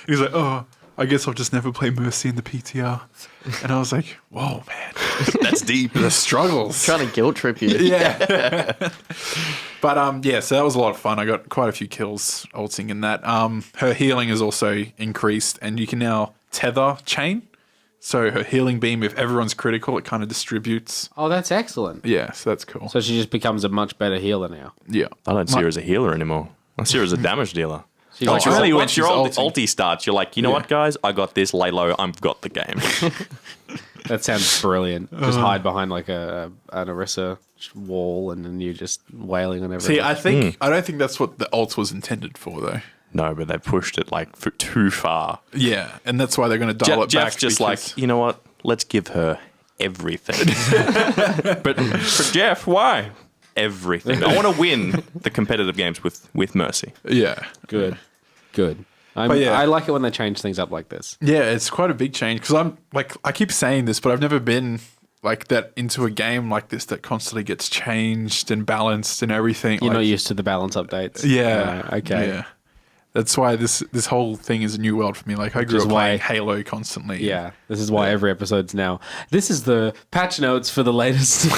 he's like, "Oh, I guess I'll just never play Mercy in the PTR." And I was like, "Whoa, man, that's deep. the struggles." Trying to guilt trip you. Yeah. But so that was a lot of fun. I got quite a few kills ulting in that. Her healing is also increased, and you can now tether chain. So her healing beam, if everyone's critical, it kind of distributes. Oh, that's excellent. Yeah, so that's cool. So she just becomes a much better healer now. Yeah. I don't see her as a healer anymore. I see her as a damage dealer. She's like, Really, when once your she's ulti starts, you're like, you know what, guys? I got this. Lay low. I've got the game. that sounds brilliant. Just hide behind like an Orisa wall, and then you're just wailing on everything. See, I don't think that's what the ult was intended for, though. No, but they pushed it like too far. Yeah, and that's why they're going to dial it Jeff's back. just like, you know what? Let's give her everything. But for Jeff, why? Everything. I want to win the competitive games with Mercy. Yeah. Good. I like it when they change things up like this. Yeah, it's quite a big change because I'm like, I keep saying this, but I've never been like that into a game like this that constantly gets changed and balanced and everything. You're not used to the balance updates. Yeah. Okay. Yeah. That's why this whole thing is a new world for me. Like I grew up playing Halo constantly. Yeah. This is why every episode's now. This is the patch notes for the latest.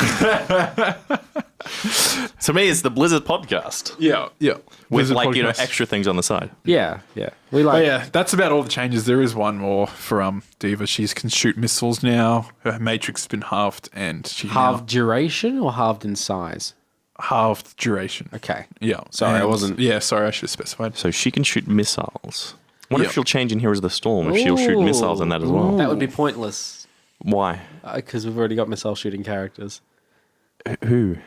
To me, it's the Blizzard podcast. Yeah. With Blizzard like, podcast. extra things on the side. Yeah. We But like. yeah, that's about all the changes. There is one more for Diva. She can shoot missiles now. Her matrix has been halved, and she Halved duration or halved in size? half the duration. Okay. Yeah. Sorry, I wasn't- Yeah, sorry, I should have specified. So she can shoot missiles. What Yeah. if she'll change in Heroes of the Storm if she'll shoot missiles in that as well? That would be pointless Why? because we've already got missile shooting characters. Who?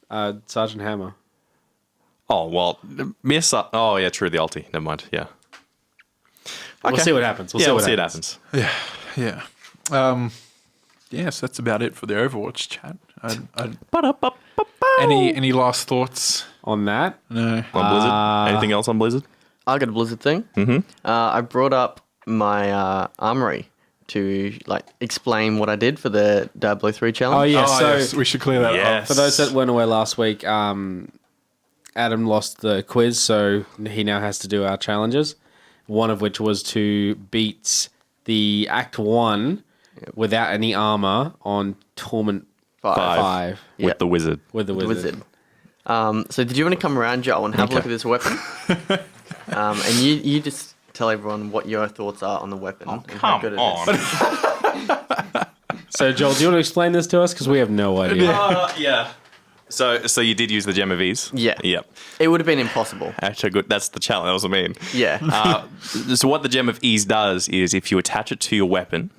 Sergeant Hammer. Oh, well, missile. Oh, yeah, true. The ulti. Never mind. Yeah. We'll see what happens. We'll see what happens. Yeah. Yes, that's about it for the Overwatch chat. Any last thoughts? On that, No. On Blizzard? Anything else on Blizzard? I got a Blizzard thing. Mm-hmm. I brought up my armory to explain what I did for the Diablo 3 challenge. oh yeah. so yes, we should clear that Yes. for those that weren't aware, last week, Adam lost the quiz, so he now has to do our challenges. One of which was to beat the Act 1 without any armor on Torment 5 With the wizard. with the The wizard. wizard. So did you want to come around, Joel, and have a look at this weapon? And you just tell everyone what your thoughts are on the weapon. and how good it is. So Joel, do you want to explain this to us? Because we have no idea. Yeah. So you did use the Gem of Ease? Yeah. Yep. It would have been impossible. Actually, good. That's the challenge. That was what I mean. Yeah. So what the Gem of Ease does is if you attach it to your weapon,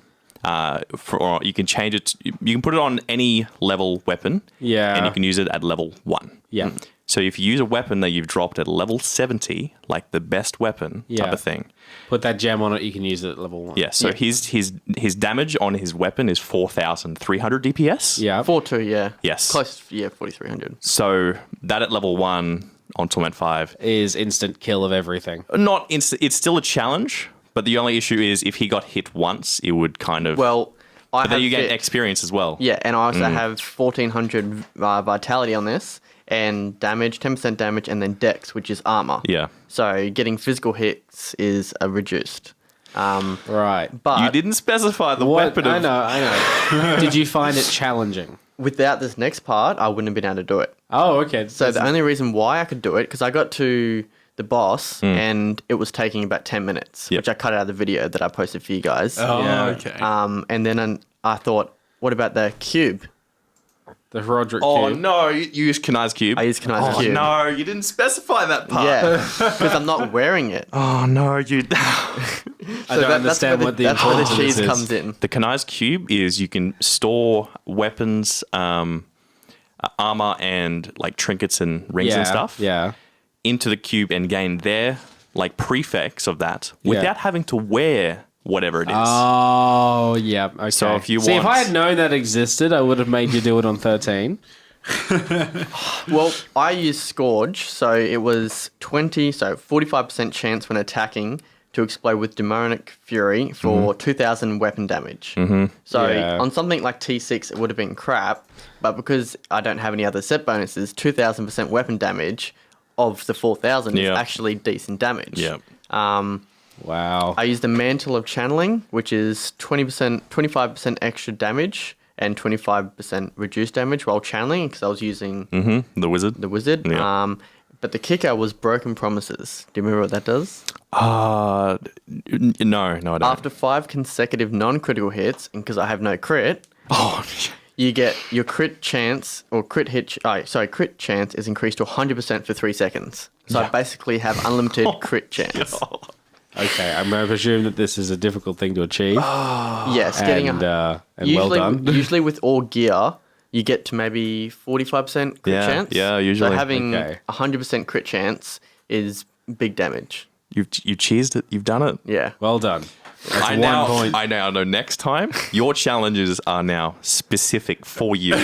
or you can change it. You can put it on any level weapon. Yeah. And you can use it at level 1. Yeah. So if you use a weapon that you've dropped at level 70, like the best weapon type of thing. Put that gem on it, you can use it at level 1. Yeah. So his damage on his weapon is 4,300 DPS. Yeah. 4-2, yeah. Yes. Close, 4,300. So that at level 1 on Torment 5. Is instant kill of everything. Not instant. It's still a challenge, but the only issue is if he got hit once, it would kind of. Well, but then you get experience as well. Yeah, and I also have 1,400 vitality on this, and damage, 10% damage, and then dex, which is armor. Yeah. So getting physical hits is reduced. Right. But You didn't specify the weapon. I know. Did you find it challenging? without this next part, I wouldn't have been able to do it. Oh, okay. So the only reason why I could do it, because I got to the boss and it was taking about 10 minutes, which I cut out of the video that I posted for you guys. Oh, Yeah. okay. And then I thought, what about the cube? The Roderick Oh cube. no, you used Kanai's cube. I used Kanai's cube. No, you didn't specify that part. Yeah, because I'm not wearing it. Oh no, you. I don't understand what the that's where the importance of this cheese is. comes in. The Kanai's cube is you can store weapons, armor, and like trinkets and rings and stuff. Yeah. Into the cube and gain their like prefix of that without having to wear whatever it is. Oh, yeah. Okay. So if you See, if want- I had known that existed, I would have made you do it on 13. Well, I used Scourge, so it was 45% chance when attacking to explode with Demonic Fury for 2,000 weapon damage. So Yeah. on something like T6, it would have been crap, but because I don't have any other set bonuses, 2,000% weapon damage of the 4,000 is Yeah. actually decent damage. Yeah. Wow. I used the Mantle of Channeling, which is 25% extra damage and 25% reduced damage while channeling, because I was using The wizard. the wizard. Yeah. But the kicker was Broken Promises. Do you remember what that does? No, I don't. After 5 consecutive non-critical hits, and because I have no crit, Oh, you get your crit chance or crit hit. Crit chance is increased to 100% for 3 seconds. So I basically have unlimited crit chance. Okay, I'm going to presume that this is a difficult thing to achieve. Yes, getting and a well done. Usually with all gear, you get to maybe 45% crit Yeah, chance. yeah, usually. So having Okay. 100% crit chance is big damage. you cheesed it. You've done it. Yeah. Well done. That's I 1 now, point. I now know next time your challenges are now specific for you.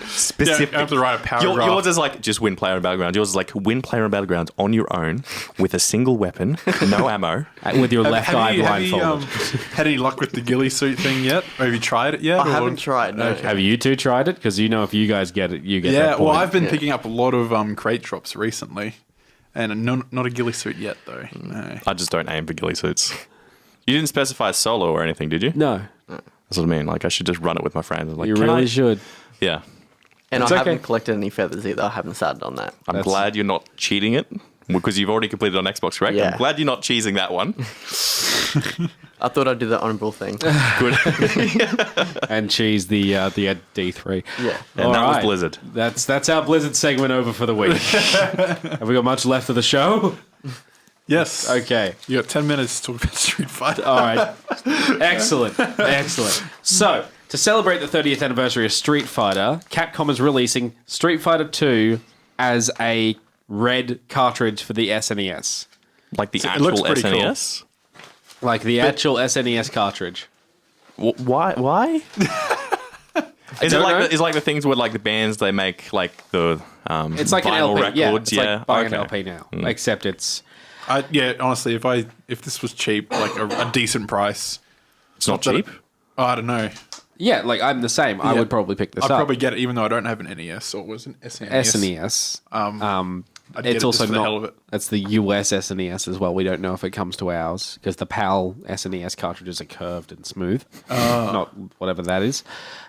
Specific. You have to write a paragraph. Yours is like just win player and battlegrounds. Yours is like win player and battlegrounds on your own with a single weapon, no ammo. With your left eye blindfolded. Had any luck with the ghillie suit thing yet? Or have you tried it yet? I or- haven't tried, no. Have you two tried it? Because you know if you guys get it, you get Yeah, that point. well, I've been picking up a lot of crate drops recently. And not a ghillie suit yet, though. No. I just don't aim for ghillie suits. You didn't specify solo or anything, did you? No, That's what I mean. Like I should just run it with my friends. I'm like, you "Can really I-" should. Yeah. And It's I okay. haven't collected any feathers either. I haven't started on that. I'm glad you're not cheating it Because you've already completed on Xbox, correct? Yeah. I'm glad you're not cheesing that one. I thought I'd do the honourable thing. Good. And cheese the D3. Yeah. And All that was right. Blizzard. That's our Blizzard segment over for the week. Have we got much left of the show? Yes. Okay. You got 10 minutes to talk about Street Fighter. All right. Excellent. So, to celebrate the 30th anniversary of Street Fighter, Capcom is releasing Street Fighter 2 as a red cartridge for the SNES. Like the it looks actual pretty cool. SNES? Like the actual SNES cartridge. Why? Is it don't like know. it's like the things where like the bands they make like the It's like an vinyl LP. Yeah, records? it's like buying an Okay. LP now. Except it's... Honestly, if this was cheap, like a decent price, It's not that- cheap. I don't know. Yeah, like I'm the same. I Yeah. would probably pick this I'd up. probably get it, even though I don't have an NES or was an SNES. SNES. I'd get It's it also just for the not. hell of it. That's the US SNES as well. We don't know if it comes to ours because the PAL SNES cartridges are curved and smooth, not whatever that is.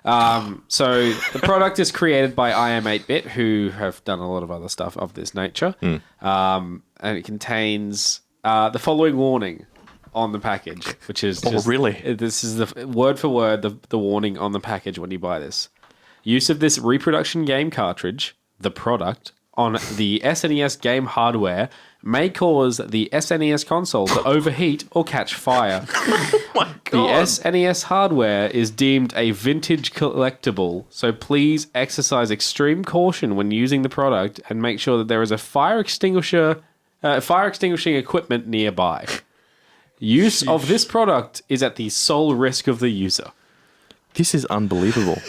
So the product is created by IM8-bit, who have done a lot of other stuff of this nature, and it contains the following warning on the package, which is just, really? This is the word for word the warning on the package when you buy this. Use of this reproduction game cartridge, the product, on the SNES game hardware may cause the SNES console to overheat or catch fire. My The God. SNES hardware is deemed a vintage collectible, so please exercise extreme caution when using the product and make sure that there is a fire extinguishing equipment nearby. Use of this product is at the sole risk of the user. This is unbelievable.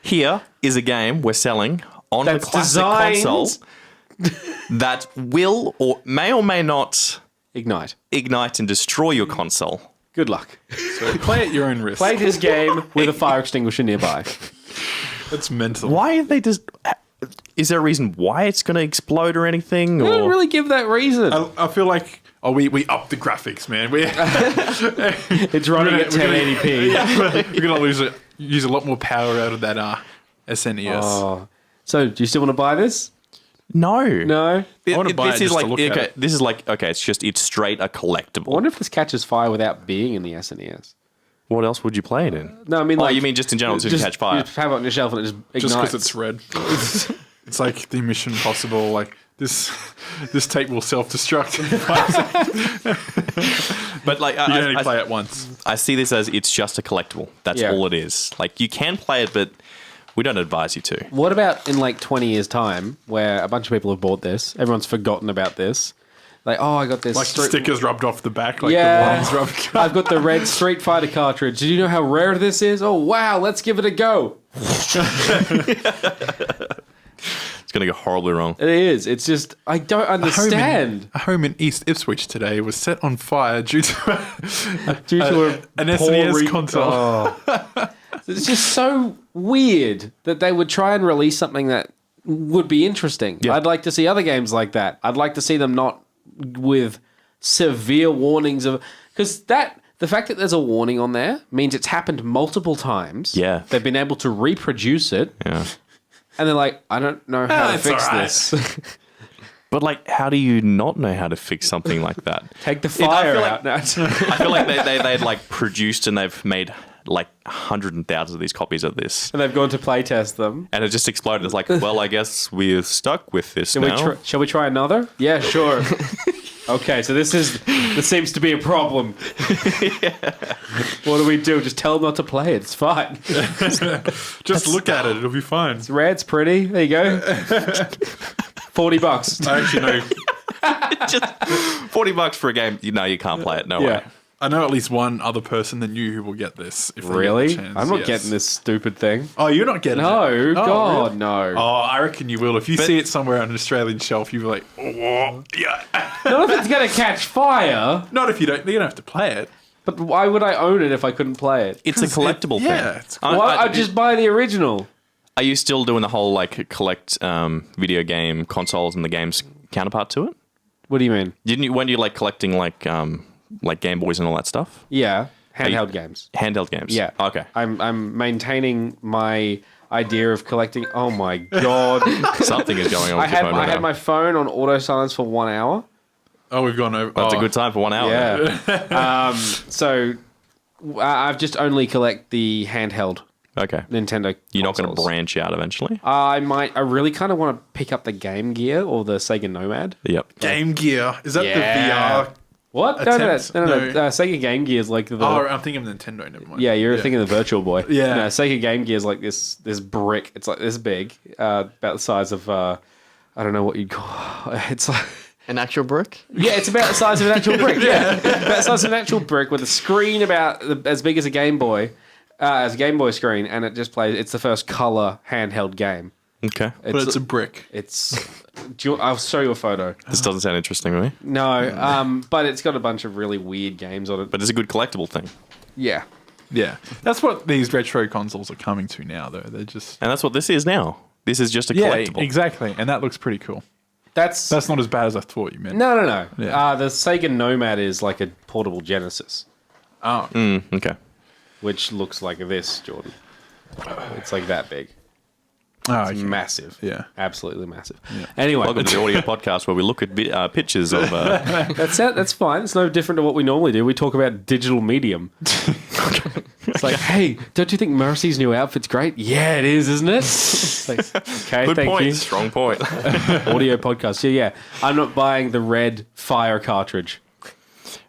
Here is a game we're selling on the That's classic designed- console that will or may not Ignite. ignite and destroy your console. Good luck. So play at your own risk. Play this game with a fire extinguisher nearby. That's mental. Why are they just... Is there a reason why it's going to explode or anything? They Or... don't really give that reason. I feel like we up the graphics, man. It's running at 1080p. We're gonna use a lot more power out of that SNES. Oh. So, do you still want to buy this? No. No? I wanna buy This it is just like to look at okay. it. This is like okay. It's straight a collectible. I wonder if this catches fire without being in the SNES. What else would you play it in? No, I mean, Oh, like, you mean just in general to just, catch fire? You just have it on your shelf and it just ignites. Just because it's red. It's like the Mission Impossible. Like this tape will self-destruct. But like, You can only play it once. I see this as it's just a collectible. That's Yeah. all it is. Like you can play it, but we don't advise you to. What about in like 20 years' time, where a bunch of people have bought this, everyone's forgotten about this? Like, oh, I got this. Like the stickers rubbed off the back. Like Yeah. the lines rubbed. I've got the red Street Fighter cartridge. Did you know how rare this is? Oh, wow, let's give it a go. It's going to go horribly wrong. It is. It's just, I don't understand. A home in East Ipswich today was set on fire due to an poor SNES console. Oh. It's just so weird that they would try and release something that would be interesting. Yeah. I'd like to see other games like that. I'd like to see them not with severe warnings of... Because the fact that there's a warning on there means it's happened multiple times. Yeah. They've been able to reproduce it. Yeah. And they're like, I don't know how to it's fix all right. this. But like, how do you not know how to fix something like that? Take the fire feel out. I feel like they'd like produced and they've made like hundreds and thousands of these copies of this. And they've gone to play test them. And it just exploded. It's like, well, I guess we're stuck with this now. Shall we try another? Yeah, sure. Okay, so this seems to be a problem. What do we do? Just tell them not to play it. It's fine. Just look at it; it'll be fine. It's red. It's pretty. There you go. $40. I actually know. Just $40 for a game. You know you can't play it. No Yeah. way. I know at least one other person than you who will get this. If they Really? Get the chance. I'm not Yes. getting this stupid thing. Oh, you're not getting No, it? God, really? no. Oh, I reckon you will. If you see it somewhere on an Australian shelf, you'll be like, oh, yeah. Not if it's going to catch fire. Not if you don't have to play it. But why would I own it if I couldn't play it? It's a collectible thing. Yeah. It's Why I'd just buy the original. Are you still doing the whole like collect video game consoles and the game's counterpart to it? What do you mean? Didn't you when you like collecting like Game Boys and all that stuff? Yeah, handheld games. Handheld games. Yeah. Okay. I'm maintaining my idea of collecting. Oh my god! Something is going on with your phone right I had now. my phone on auto silence for 1 hour. Oh, we've gone over. That's a good time for 1 hour. Yeah. So I've just only collect the handheld Okay. Nintendo. You're not going to consoles. branch out eventually? I might. I really kind of want to pick up the Game Gear or the Sega Nomad. Yep. Game Gear. Is that Yeah. the VR? What? No, Attempts? no. No. Sega Game Gear is like the. Oh, I'm thinking of Nintendo. Never mind. Yeah, you're thinking of the Virtual Boy. Yeah. No, Sega Game Gear is like this brick. It's like this big, about the size of I don't know what you'd call. It's like An actual brick? yeah, it's about the size of an actual brick. Yeah, about the size of an actual brick with a screen about as big as a Game Boy, as a Game Boy screen, and it just plays. It's the first color handheld game. Okay. But it's a brick. I'll show you a photo. This doesn't sound interesting to me, No, but it's got a bunch of really weird games on it. but it's a good collectible thing. Yeah. Yeah. That's what these retro consoles are coming to now, though. They're just. And that's what this is now. This is just a Yeah, collectible. exactly. And that looks pretty cool. That's That's not as bad as I thought you meant. no. Yeah. The Sega Nomad is like a portable Genesis, Oh. Okay. which looks like this, Jordan. It's like that big. Oh, It's okay. massive. Yeah. Absolutely massive. Anyway, Welcome to the audio podcast where we look at pictures of. that's fine. It's no different to what we normally do. We talk about digital medium. It's like, hey, don't you think Mercy's new outfit's great? Yeah, it is, isn't it? It's like, okay, Good thank point. you. Strong point. Audio podcast. Yeah. I'm not buying the red Fire cartridge.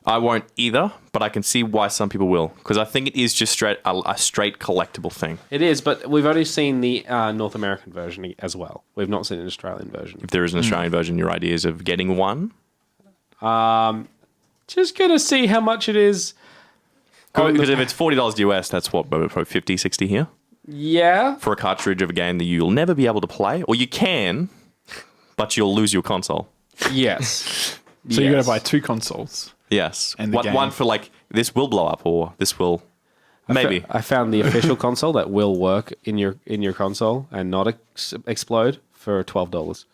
I won't either, but I can see why some people will because I think it is just a straight collectible thing. It is, but we've only seen the North American version as well. We've not seen an Australian version. If there is an Australian version, your ideas of getting one. Just gonna see how much it is. Because if it's $40 US, that's what, probably 50, 60 here Yeah. for a cartridge of a game that you'll never be able to play, or you can, but you'll lose your console. Yes. So you're going to buy two consoles. Yes, And the one game. for like this will blow up, or this will maybe. I found the official console that will work in your console and not explode for $12.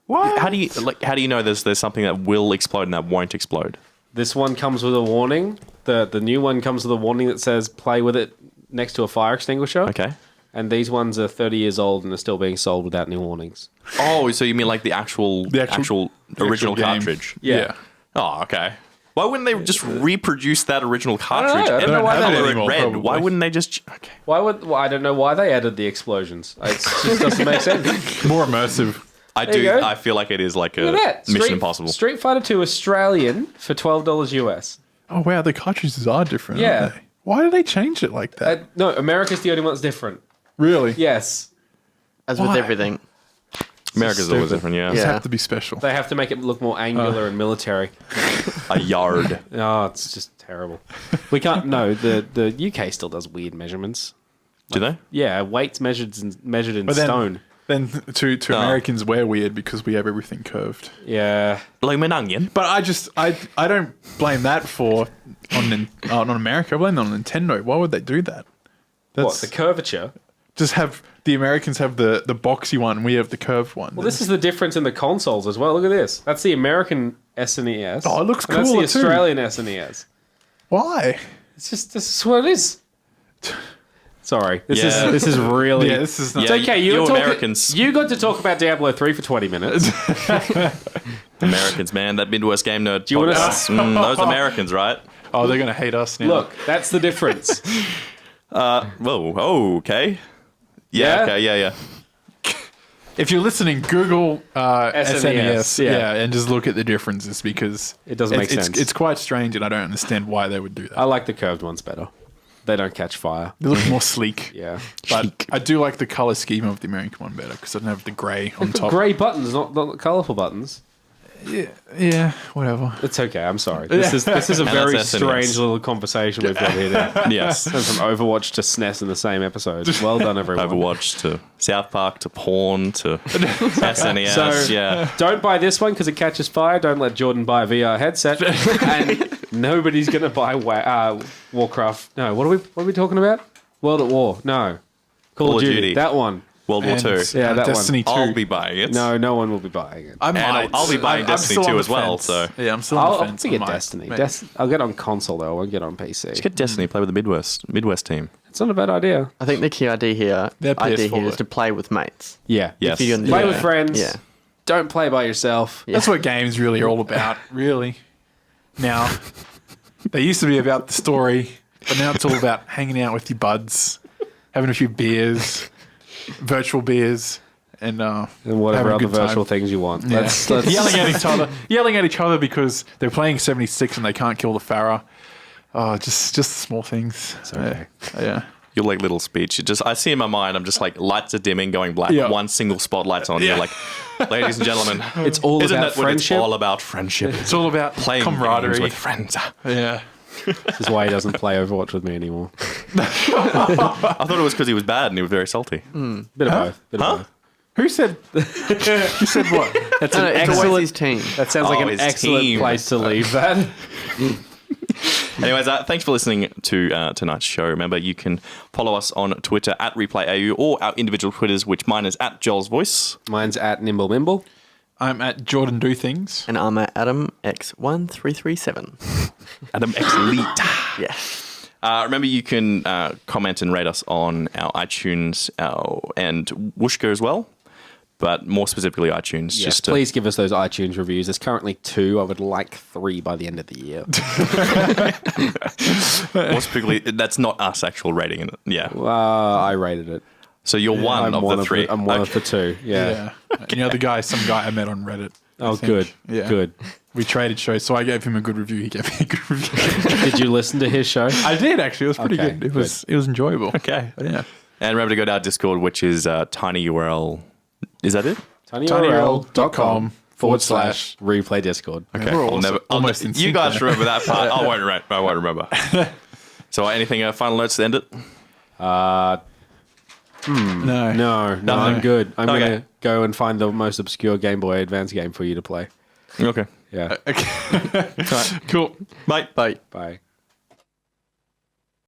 What? How do you know there's something that will explode and that won't explode? This one comes with a warning. The new one comes with a warning that says play with it next to a fire extinguisher. Okay. And these ones are 30 years old and are still being sold without any warnings. Oh, so you mean like the actual original game. cartridge? Yeah. Oh, okay. Why wouldn't they just reproduce that original cartridge? I don't know why and they color do it anymore, red? probably. Why wouldn't they just? Okay. I don't know why they added the explosions. It just doesn't make sense. More immersive. I There you do. go. I feel like it is like Look a at that. Mission Impossible. Street Fighter 2 Australian for $12 US. Oh, wow. The cartridges are different, Yeah. aren't they? Why do they change it like that? No, America's the only one that's different. Really? Yes. As with Why? everything. America's always Stupid. different. Yeah. These Yeah. have to be special. They have to make it look more angular and military. A yard. Oh, it's just terrible. We can't. No, the UK still does weird measurements. Do they? Yeah, weights measured in But then- stone. Then to Americans, we're weird because we have everything curved. Yeah. Like an onion. But I don't blame that on America. I blame that on Nintendo. Why would they do that? What, the curvature? Just have the Americans have the boxy one, we have the curved one. Well, this is the difference in the consoles as well. Look at this. That's the American SNES. Oh, it looks and that's the cooler too. Australian SNES. Why? It's just this is what it is. Sorry, this Yeah. is really. Yeah, this is not. It's okay. you got to Americans. You got to talk about Diablo 3 for 20 minutes. Americans, man, that Midwest game nerd. Do you wanna- podcast. Those Americans, right? Oh, they're gonna hate us now. Look, that's the difference. Whoa. Oh, okay. Yeah? Okay. Yeah. if you're listening, Google SNES, yeah. and just look at the differences because It doesn't make sense. It's quite strange, and I don't understand why they would do that. I like the curved ones better. They don't catch fire. They look more sleek. Yeah. But I do like the color scheme of the American one better because I don't have the grey on top. Grey buttons, not colourful buttons. Yeah, whatever. It's okay. I'm sorry. This is a And very that's SNES. strange little conversation we've got here now. Yes. From Overwatch to SNES in the same episode. Well done, everyone. Overwatch to South Park to porn to SNES. So- yeah. Don't buy this one because it catches fire. Don't let Jordan buy a VR headset. And nobody's going to buy Warcraft. No, what are we talking about? World at War. No. Call of Duty. That one. World War and, II. Yeah, that Destiny 2. I'll be buying it. No one will be buying it. I And might. I'll be buying I'm Destiny still on 2 the as well, fence. so- Yeah, I'm still on the I'll fence. get I might. Destiny. Maybe. I'll get on console though. I won't get on PC. Just get Destiny, play with the Midwest team. It's not a bad idea. I think the key idea here They're PS4 is to play with mates. Yeah. Yes. If you're gonna Play do with that. friends. Yeah. Don't play by yourself. Yeah. That's what games really are all about, really. Now, they used to be about the story, but now it's all about hanging out with your buds, having a few beers, virtual beers, and whatever having a other good time. virtual things you want. Yeah. Let's yelling at each other because they're playing 76 and they can't kill the Farah. Oh, just the small things. okay. Yeah. Your like little speech. I see in my mind, I'm just like lights are dimming, going black. Yeah. One single spotlight's on. You're like, ladies and gentlemen, It's all isn't about that what it's friendship. all about? Friendship. It's all about Playing games camaraderie. with friends. Yeah. This is why he doesn't play Overwatch with me anymore. I thought it was because he was bad and he was very salty. Bit of both. Bit of both. Who said what? That's No, an it's always excellent. his team. That sounds like Oh, an his excellent team. place to leave that. Anyways, thanks for listening to tonight's show. Remember, you can follow us on Twitter at ReplayAU or our individual Twitters, which mine is at Joel's Voice. Mine's at Nimble Mimble. I'm at Jordan Do Things. And I'm at Adam X1337. Adam X Elite. Yeah. Remember, you can comment and rate us on our iTunes and Wooshka as well, but more specifically iTunes. Yes, just to, please give us those iTunes reviews. There's currently 2. I would like 3 by the end of the year. more specifically, that's not us actual rating it. Yeah. I rated it. So you're one of the 3. I'm one of the 2. Yeah. And the other guy, some guy I met on Reddit. I Oh, think. good. Yeah. Good. We traded shows, so I gave him a good review. He gave me a good review. Did you listen to his show? I did actually. It was pretty Okay, good. It was enjoyable. Okay. Yeah. And remember to go to our Discord, which is tinyurl. Is that it? tinyurl.com/replay Discord. Okay. We're I'll also never, almost in you sync guys there. remember that part. I won't remember. So anything final notes to end it? No. No, Nothing. I'm good. I'm Okay. going to go and find the most obscure Game Boy Advance game for you to play. Okay. Yeah. Okay. Cool. Bye. Bye. Bye.